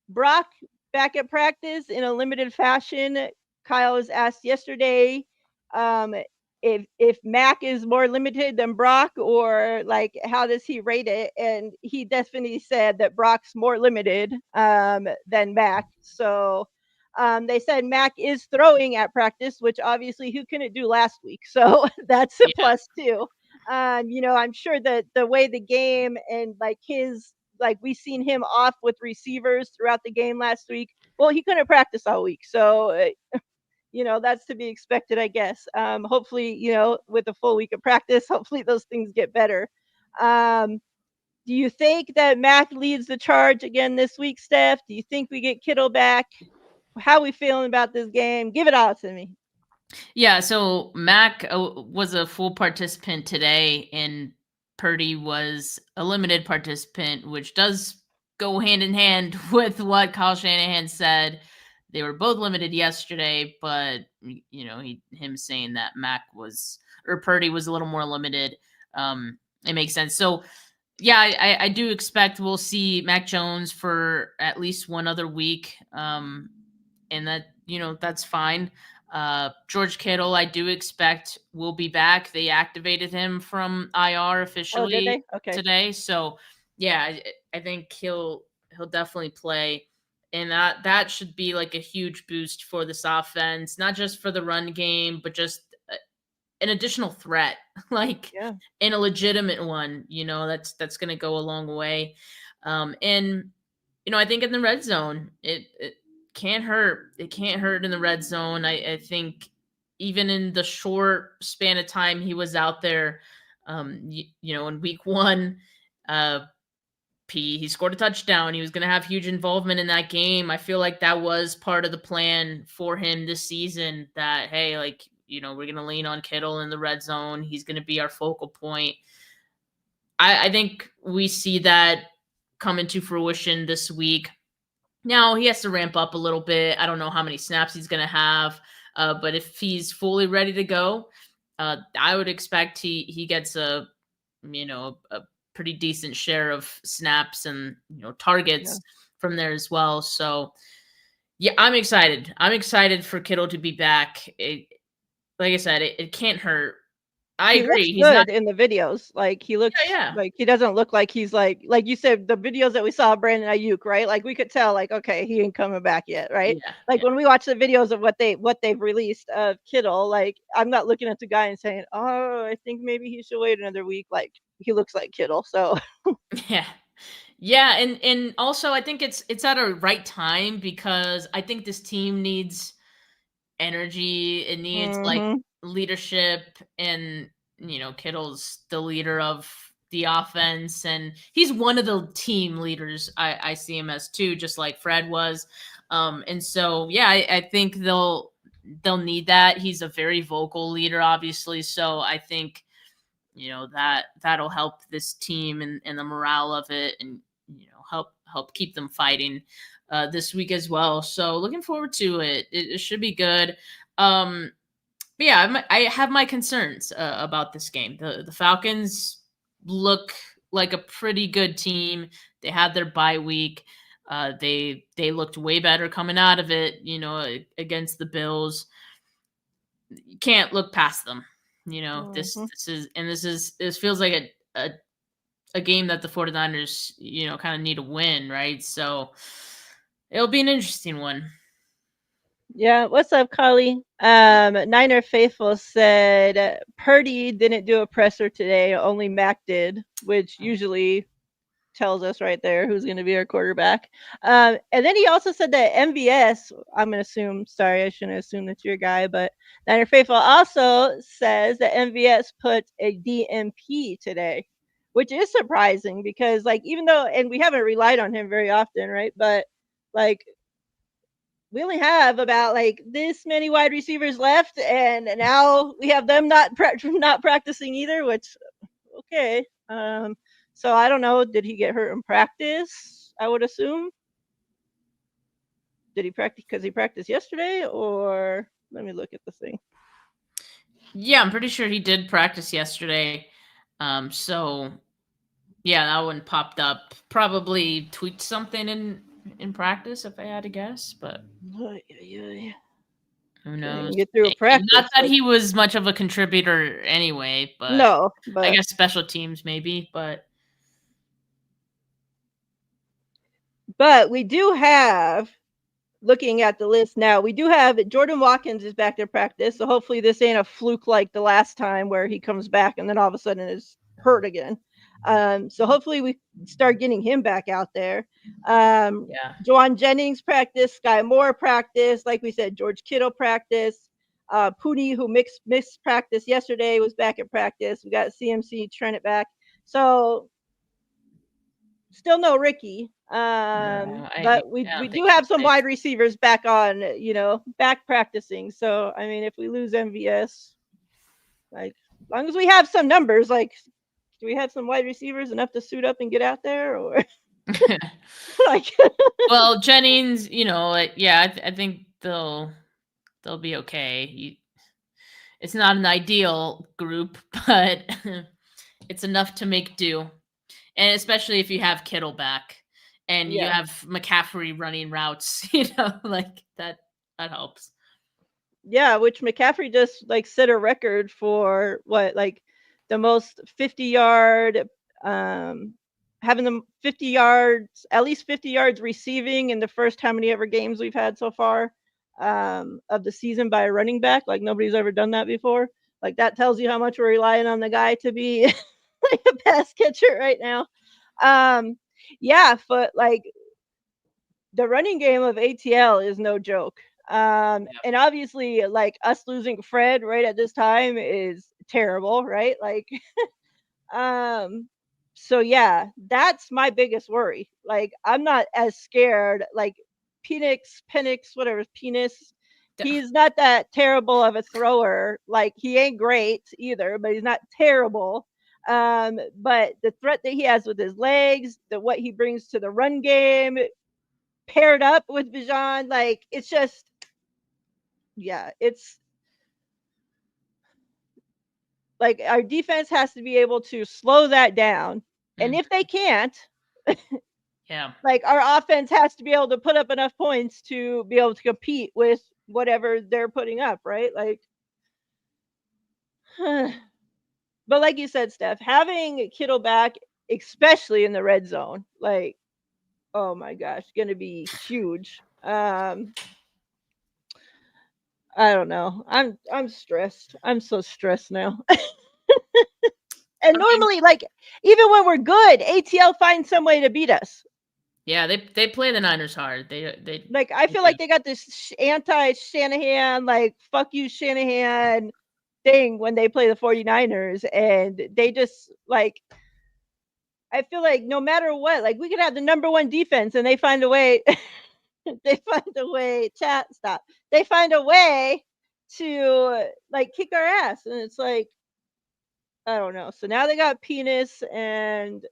A: Brock back at practice in a limited fashion. Kyle was asked yesterday if Mac is more limited than Brock or like how does he rate it? And he definitely said that Brock's more limited than Mac. So they said Mac is throwing at practice, which obviously who couldn't do last week. So that's a
B: Yeah.
A: plus too. I'm sure that the way the game and like his like we seen him off with receivers throughout the game last week. Well, he couldn't practice all week, so that's to be expected, I guess. Hopefully, with a full week of practice, hopefully those things get better. Do you think that Mac leads the charge again this week, Steph? Do you think we get Kittle back? How are we feeling about this game? Give it all to me.
B: Yeah, so Mac was a full participant today, and Purdy was a limited participant, which does go hand in hand with what Kyle Shanahan said They were both limited yesterday, but him saying that Purdy was a little more limited. It makes sense. So yeah, I do expect we'll see Mac Jones for at least one other week. And that's fine. George Kittle, I do expect will be back. They activated him from IR
A: Oh, did
B: officially
A: they? Okay.
B: today, so yeah, I think he'll definitely play, and that should be like a huge boost for this offense, not just for the run game, but just an additional threat, like
A: Yeah.
B: and a legitimate one. That's going to go a long way. And I think in the red zone, it can't hurt. It can't hurt in the red zone. I think even in the short span of time he was out there, in week one, he scored a touchdown. He was going to have huge involvement in that game. I feel like that was part of the plan for him this season, that, hey, like, we're going to lean on Kittle in the red zone. He's going to be our focal point. I think we see that come into fruition this week. Now he has to ramp up a little bit. I don't know how many snaps he's going to have, but if he's fully ready to go, I would expect he gets a pretty decent share of snaps and targets from there as well. So yeah, I'm excited. I'm excited for Kittle to be back. Like I said, it can't hurt. I
A: He
B: agree.
A: looks
B: He's not.
A: good in the videos. Like he looks
B: Yeah.
A: like he doesn't look like he's like you said, the videos that we saw of Brandon Ayuk, right? Like we could tell, like, okay, he ain't coming back yet, right?
B: Yeah.
A: Like when we watch the videos of what they've released of Kittle, like I'm not looking at the guy and saying, oh, I think maybe he should wait another week. Like he looks like Kittle. So
B: Yeah. Yeah, and also I think it's at a right time, because I think this team needs energy. It needs like
A: mm-hmm.
B: leadership, and Kittle's the leader of the offense, and he's one of the team leaders. I see him as too, just like Fred was. And so yeah, I think they'll need that. He's a very vocal leader, obviously. So I think that'll help this team and the morale of it, and help keep them fighting this week as well. So looking forward to it. It should be good. But yeah, I have my concerns about this game. The Falcons look like a pretty good team. They had their bye week. They looked way better coming out of it, against the Bills. You can't look past them. This feels like a game that the 49ers, kind of need to win, right? So it'll be an interesting one.
A: Yeah, what's up, Carly? Niner Faithful said Purdy didn't do a presser today, only Mac did, which usually tells us right there who's going to be our quarterback. And then he also said that MVS, I'm going to assume, sorry, I shouldn't assume that's your guy, but Niner Faithful also says that MVS put a DMP today, which is surprising because, like, even though, and we haven't relied on him very often, right? But, like, we only have about like this many wide receivers left, and now we have them not practicing either, which okay. So I don't know. Did he get hurt in practice? I would assume. Did he practice because he practiced yesterday, or let me look at the thing.
B: Yeah, I'm pretty sure he did practice yesterday. So yeah, that one popped up. Probably tweaked something in practice, if I had to guess, but who knows?
A: Get through practice.
B: Not that he was much of a contributor anyway, but
A: no, but
B: I guess special teams maybe, but
A: we do have, looking at the list now, we do have Jordan Watkins is back to practice, so hopefully this ain't a fluke like the last time where he comes back and then all of a sudden is hurt again. So hopefully we start getting him back out there. Juwan Jennings practice, Sky Moore practice, like we said, George Kittle practice. Purdy, who missed practice yesterday, was back at practice. We got CMC Trent back. So still no Ricky. But we do have some wide receivers back on, back practicing. So I mean, if we lose MVS, like, as long as we have some numbers, like, do we have some wide receivers enough to suit up and get out there, or Like,
B: Well, Jennings, yeah, I think they'll be okay. It's not an ideal group, but it's enough to make do. And especially if you have Kittle back and you
A: yeah.
B: have McCaffrey running routes, like that helps.
A: Yeah, which McCaffrey just like set a record for what, like the most 50-yard, having the 50 yards, at least 50 yards receiving in the first how many ever games we've had so far of the season by a running back. Like nobody's ever done that before. Like that tells you how much we're relying on the guy to be like a pass catcher right now. Yeah, but like the running game of ATL is no joke.
B: Yep.
A: And obviously, like us losing Fred right at this time is terrible, right? Like, um, so yeah, that's my biggest worry. Like, I'm not as scared. Like, Penix, whatever, Penis. He's not that terrible of a thrower. Like, he ain't great either, but he's not terrible. But the threat that he has with his legs, what he brings to the run game, paired up with Bijan, like it's just, yeah, it's like our defense has to be able to slow that down. And if they can't,
B: Yeah.
A: like our offense has to be able to put up enough points to be able to compete with whatever they're putting up, right? Like, but like you said, Steph, having Kittle back, especially in the red zone, like, oh my gosh, going to be huge. I don't know. I'm stressed. I'm so stressed now. And
B: I mean,
A: normally, like even when we're good, ATL finds some way to beat us.
B: yeah, they play the Niners hard. They
A: Like I feel like they got this anti Shanahan, like fuck you Shanahan thing when they play the 49ers, and they just like, I feel like no matter what, like we could have the number one defense and they find a way. They find a way. Chat stop. They find a way to like kick our ass, and it's like, I don't know. So now they got Penis and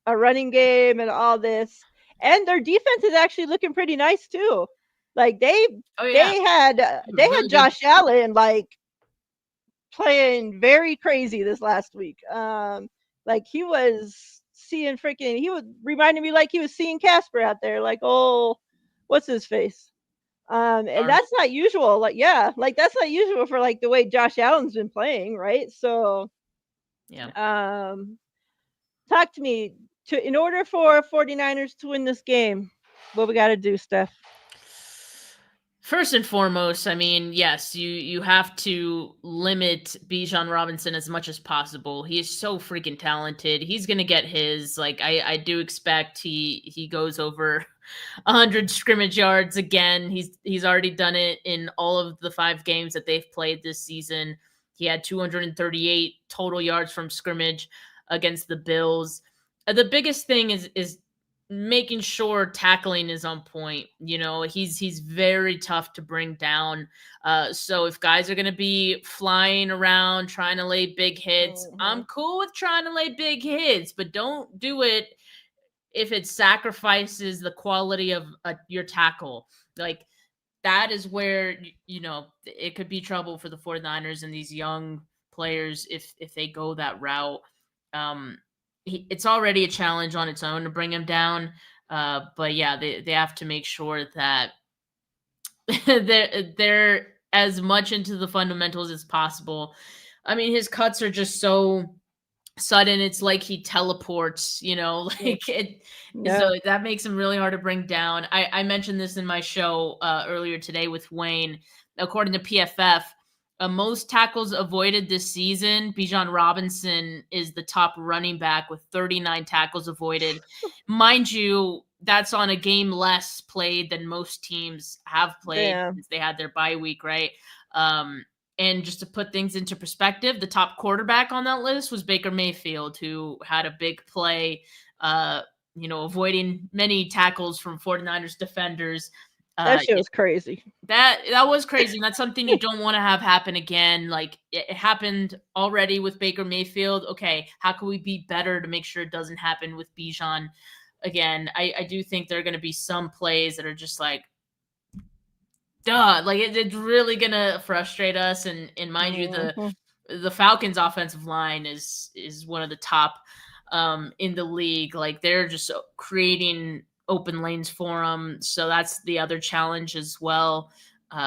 A: a running game and all this, and their defense is actually looking pretty nice too. Like
B: Oh yeah,
A: they had
B: really good.
A: Josh Allen like playing very crazy this last week. Like he was seeing freaking. He was reminding me like he was seeing Casper out there. Like, oh, what's his face? And
B: Darn.
A: that's not usual. Like, yeah, like that's not usual for like the way Josh Allen's been playing, right? So,
B: Yeah.
A: talk to me. In order for 49ers to win this game, what we got to do, Steph?
B: First and foremost, I mean, yes, you have to limit Bijan Robinson as much as possible. He is so freaking talented. He's gonna get his. Like I do expect he goes over 100 scrimmage yards again. He's already done it in all of the 5 games that they've played this season. He had 238 total yards from scrimmage against the Bills. The biggest thing is making sure tackling is on point. He's very tough to bring down. So if guys are going to be flying around trying to lay big hits, I'm cool with trying to lay big hits, but don't do it if it sacrifices the quality of your tackle. Like that is where, it could be trouble for the 49ers and these young players if they go that route. It's already a challenge on its own to bring him down. But yeah, they have to make sure that they're as much into the fundamentals as possible. I mean, his cuts are just so sudden. It's like he teleports, like it.
A: Yeah.
B: So that makes him really hard to bring down. I mentioned this in my show earlier today with Wayne. According to PFF, most tackles avoided this season, Bijan Robinson is the top running back with 39 tackles avoided. Mind you, that's on a game less played than most teams have played since they had their bye week, right? And just to put things into perspective, the top quarterback on that list was Baker Mayfield, who had a big play, avoiding many tackles from 49ers defenders.
A: That shit was crazy.
B: That was crazy. And that's something you don't want to have happen again. Like it happened already with Baker Mayfield. Okay, how can we be better to make sure it doesn't happen with Bijan? again, I do think there are going to be some plays that are just like, duh, like it's really going to frustrate us. And mind you,
A: Mhm.
B: the Falcons offensive line is one of the top in the league. Like they're just creating open lanes for them. So that's the other challenge as well.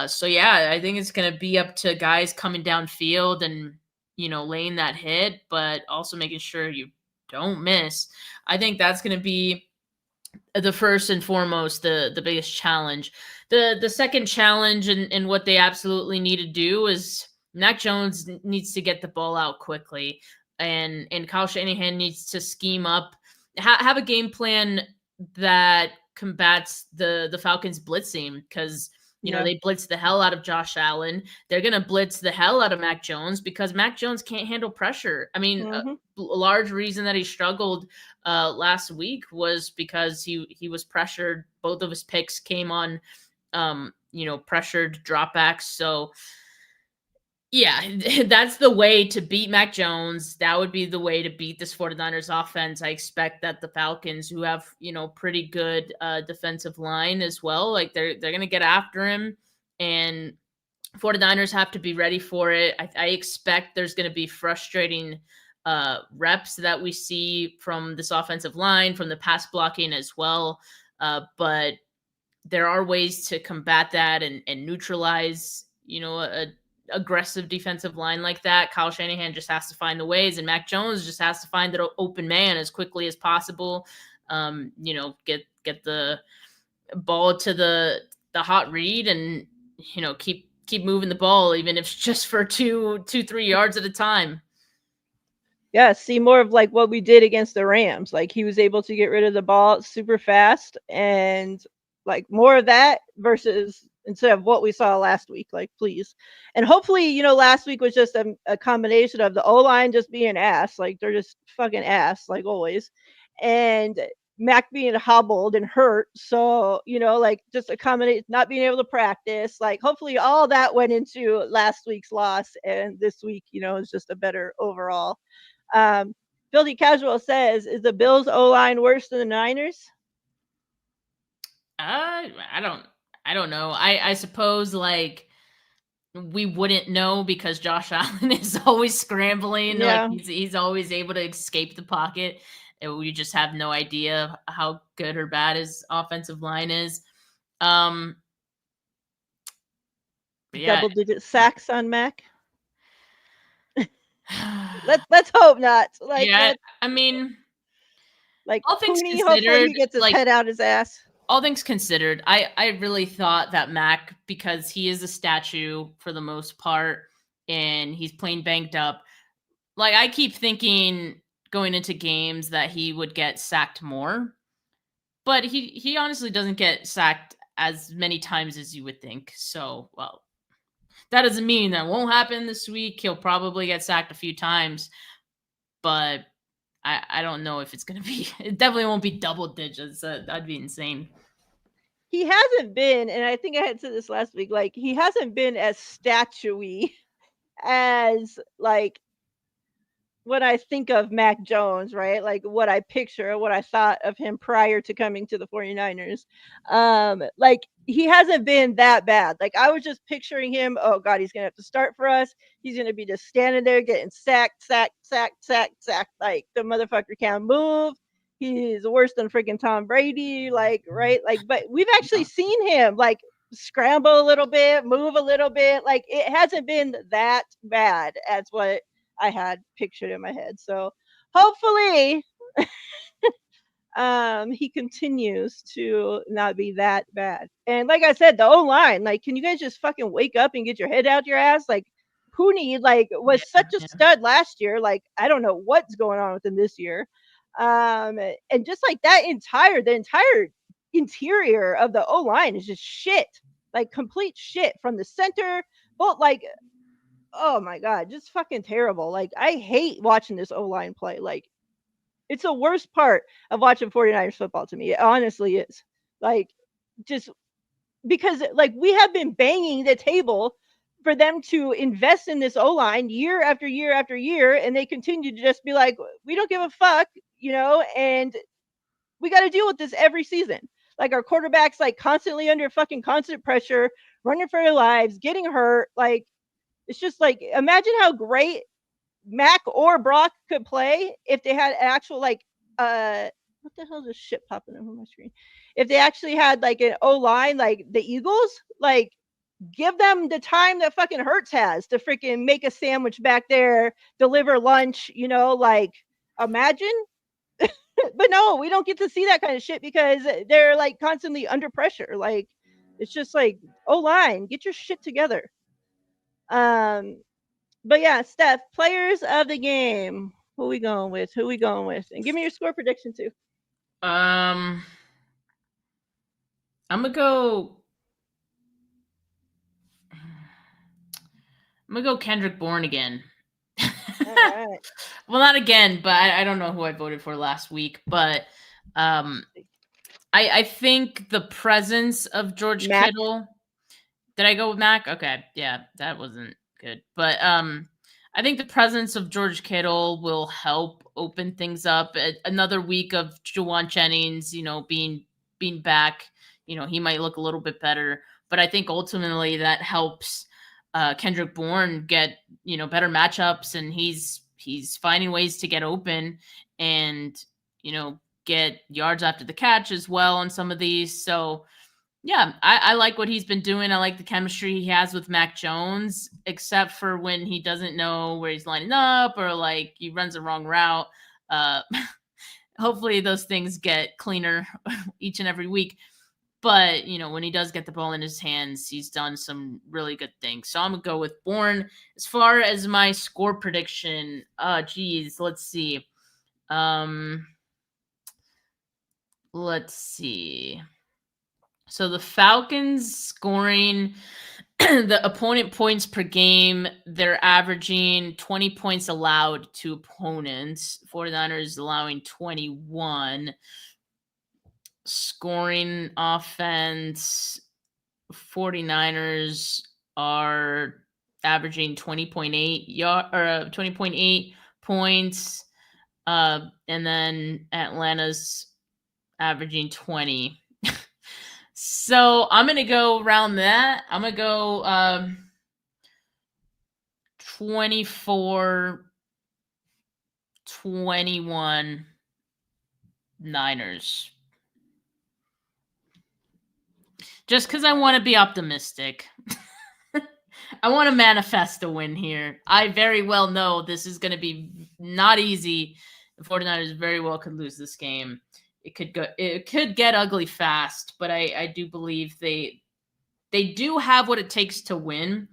B: So yeah, I think it's going to be up to guys coming downfield and, laying that hit, but also making sure you don't miss. I think that's going to be the first and foremost the biggest challenge. The second challenge and what they absolutely need to do is Mac Jones needs to get the ball out quickly, and Kyle Shanahan needs to scheme up, have a game plan that combats the Falcons blitzing, because
A: Yeah.
B: they blitz the hell out of Josh Allen. They're gonna blitz the hell out of Mac Jones because Mac Jones can't handle pressure. I mean,
A: Mhm.
B: a large reason that he struggled last week was because he was pressured. Both of his picks came on pressured dropbacks. So yeah, that's the way to beat Mac Jones. That would be the way to beat this 49ers offense. I expect that the Falcons, who have, pretty good defensive line as well, like they're going to get after him, and 49ers have to be ready for it. I expect there's going to be frustrating reps that we see from this offensive line, from the pass blocking as well. But there are ways to combat that and neutralize, a aggressive defensive line like that. Kyle Shanahan just has to find the ways, and Mac Jones just has to find the open man as quickly as possible. Get the ball to the hot read, and keep moving the ball, even if it's just for 3 yards at a time.
A: Yeah, see more of like what we did against the Rams. Like he was able to get rid of the ball super fast, and like more of that versus instead of what we saw last week. Like please, and hopefully last week was just a combination of the O line just being ass, like they're just fucking ass like always, and Mac being hobbled and hurt. So like just accommodate not being able to practice. Like hopefully all that went into last week's loss, and this week is just a better overall. Filthy Casual says, "Is the Bills O line worse than the Niners?"
B: I don't know. I suppose like we wouldn't know because Josh Allen is always scrambling. Like
A: Yeah,
B: he's always able to escape the pocket. And we just have no idea how good or bad his offensive line is. Um, yeah,
A: double-digit sacks on Mac. Let's hope not. Like
B: yeah.
A: let
B: I mean,
A: like
B: all things
A: Poonie. Hopefully
B: considered,
A: he gets his
B: like
A: head out his ass.
B: all things considered, I really thought that Mac, because he is a statue for the most part, and he's playing banged up. Like I keep thinking going into games that he would get sacked more, but he honestly doesn't get sacked as many times as you would think. So, well, that doesn't mean that won't happen this week. He'll probably get sacked a few times, but I don't know if it's gonna be. It definitely won't be double digits. That'd be insane.
A: He hasn't been, and I think I had said this last week. Like he hasn't been as statuey as like when I think of Mac Jones, right? Like what I picture, what I thought of him prior to coming to the 49ers. Like he hasn't been that bad. Like I was just picturing him, oh God, he's gonna have to start for us. He's gonna be just standing there getting sacked. Like the motherfucker can't move. He's worse than freaking Tom Brady, like, right? Like, but we've actually seen him like scramble a little bit, move a little bit. Like it hasn't been that bad as what I had pictured in my head. So hopefully he continues to not be that bad. And like I said, the O line, like, can you guys just fucking wake up and get your head out your ass? Like Poonie, like,
B: Yeah,
A: was such a
B: yeah.
A: stud last year. Like, I don't know what's going on with him this year. And just like the entire interior of the O line is just shit. Like complete shit from the center, both like oh my god, just fucking terrible. Like I hate watching this O-line play. Like it's the worst part of watching 49ers football to me. It honestly is. Like just because like we have been banging the table for them to invest in this O-line year after year after year, and they continue to just be like, we don't give a fuck, and we got to deal with this every season. Like our quarterbacks, like constantly under fucking constant pressure, running for their lives, getting hurt. Like it's just like imagine how great Mac or Brock could play if they had actual like what the hell is this shit popping up on my screen? If they actually had like an O line like the Eagles, like give them the time that fucking Hurts has to freaking make a sandwich back there, deliver lunch, like imagine. But no, we don't get to see that kind of shit because they're like constantly under pressure. Like it's just like, oh line, get your shit together. But yeah, Steph, players of the game. Who we going with? Who we going with? And give me your score prediction too.
B: I'm gonna go. I'm gonna go Kendrick Bourne again.
A: All right.
B: Well, not again, but I don't know who I voted for last week. But I think the presence of George
A: Mac.
B: Kittle. Did I go with Mac? Okay, yeah, that wasn't good. But I think the presence of George Kittle will help open things up. Another week of Juwan Jennings, being back, he might look a little bit better. But I think ultimately that helps Kendrick Bourne get better matchups, and he's finding ways to get open and get yards after the catch as well on some of these. So yeah, I like what he's been doing. I like the chemistry he has with Mac Jones, except for when he doesn't know where he's lining up or like he runs the wrong route. Hopefully those things get cleaner each and every week. But, when he does get the ball in his hands, he's done some really good things. So I'm going to go with Bourne. As far as my score prediction, let's see. Let's see. So the Falcons scoring the opponent points per game, they're averaging 20 points allowed to opponents. 49ers allowing 21. Scoring offense, 49ers are averaging 20.8 points. And then Atlanta's averaging 20. So I'm going to go around that. I'm going to go 24-21 Niners. Just because I want to be optimistic. I want to manifest a win here. I very well know this is going to be not easy. The 49ers very well could lose this game. It could get ugly fast, but I do believe they do have what it takes to win.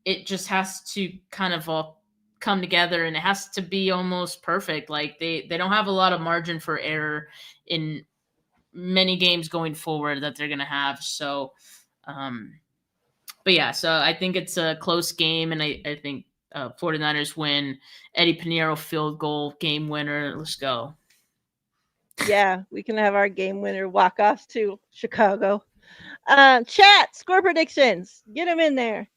B: It just has to kind of all come together, and it has to be almost perfect. Like they don't have a lot of margin for error in many games going forward that they're going to have. So, but yeah, so I think it's a close game, and I think 49ers win. Eddie Pinheiro field goal, game winner. Let's go.
A: Yeah, we can have our game winner walk-offs to Chicago. Chat, score predictions. Get them in there.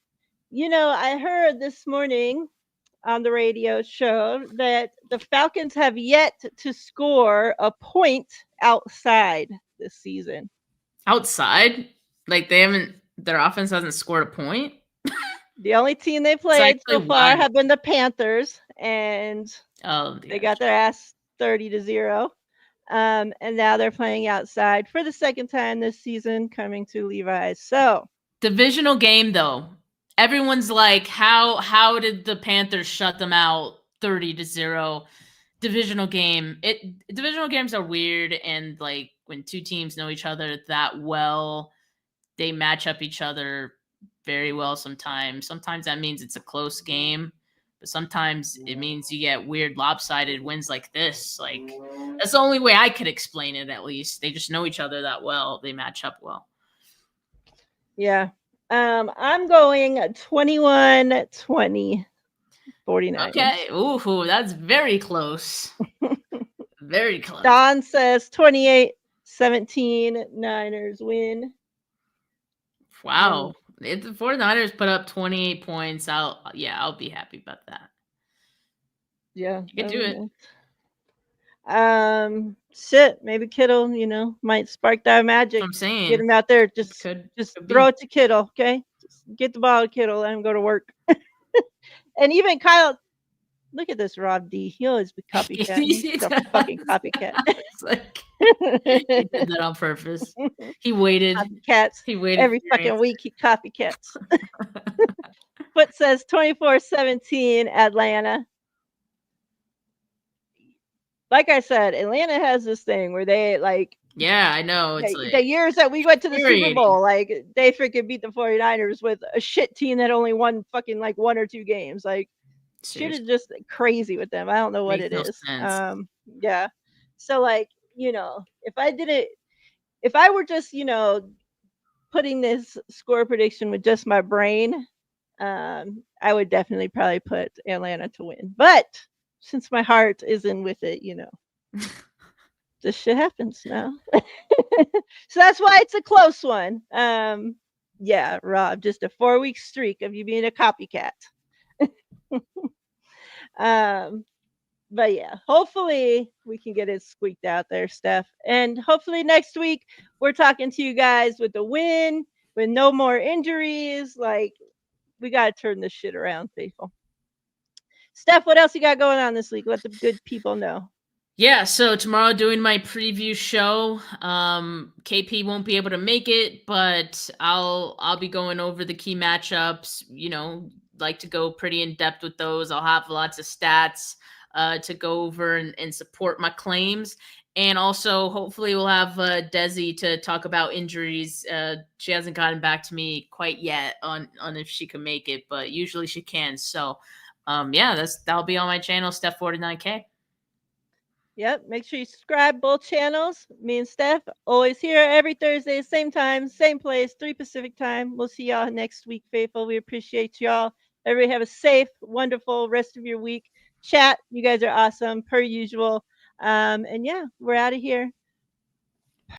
A: I heard this morning on the radio show that the Falcons have yet to score a point outside this season.
B: Outside? Like their offense hasn't scored a point?
A: The only team they played so far have been the Panthers, and they got their ass 30-0. And now they're playing outside for the second time this season, coming to Levi's. So
B: divisional game though. Everyone's like, how did the Panthers shut them out 30-0? Divisional game. Divisional games are weird, and like when two teams know each other that well, they match up each other very well sometimes. Sometimes that means it's a close game. But sometimes it means you get weird lopsided wins like this. Like that's the only way I could explain it, at least. They just know each other that well. They match up well.
A: Yeah. I'm going 21-20 49ers.
B: Okay. Ooh, that's very close. Very close.
A: Don says 28-17 Niners win.
B: Wow. If the 49ers put up 28 points, I'll be happy about that.
A: Yeah.
B: You can do it.
A: Shit, maybe Kittle, might spark that magic.
B: I'm
A: Get
B: saying
A: him out there.
B: it
A: Just
B: could
A: throw
B: be.
A: it to Kittle, okay? Just get the ball to Kittle, let him go to work. And even Kyle, look at this Rob D. He always be copycat. He's such a fucking copycat.
B: It's like he did that on purpose. He waited.
A: Copycats.
B: He waited
A: Every
B: for your
A: fucking
B: answer.
A: week he copycats. Foot says 24-17 Atlanta. Like I said, Atlanta has this thing where they like
B: Yeah, I know. It's
A: the
B: like
A: years that we went to the Super
B: infuriating.
A: Bowl, like they freaking beat the 49ers with a shit team that only won fucking like 1 or 2 games. Like shit is
B: Seriously,
A: just crazy with them. I don't know what
B: makes
A: it
B: no
A: is.
B: sense.
A: Yeah. So like, if I were just, putting this score prediction with just my brain, I would definitely probably put Atlanta to win. But since my heart isn't with it, this shit happens now. So that's why it's a close one. Yeah, Rob, just a 4-week streak of you being a copycat. um, but yeah, hopefully we can get it squeaked out there, Steph. And hopefully next week we're talking to you guys with a win, with no more injuries. Like, we got to turn this shit around, faithful. Steph, what else you got going on this week? Let the good people know.
B: Yeah, so tomorrow doing my preview show. KP won't be able to make it, but I'll be going over the key matchups, like to go pretty in depth with those. I'll have lots of stats to go over and support my claims. And also, hopefully, we'll have Desi to talk about injuries. She hasn't gotten back to me quite yet on if she can make it, but usually she can. So, yeah, that'll be on my channel, Steph49K.
A: Yep. Make sure you subscribe both channels. Me and Steph always here every Thursday, same time, same place, 3 Pacific time. We'll see y'all next week, faithful. We appreciate y'all. Everybody have a safe, wonderful rest of your week. Chat, you guys are awesome per usual. And yeah, we're out of here.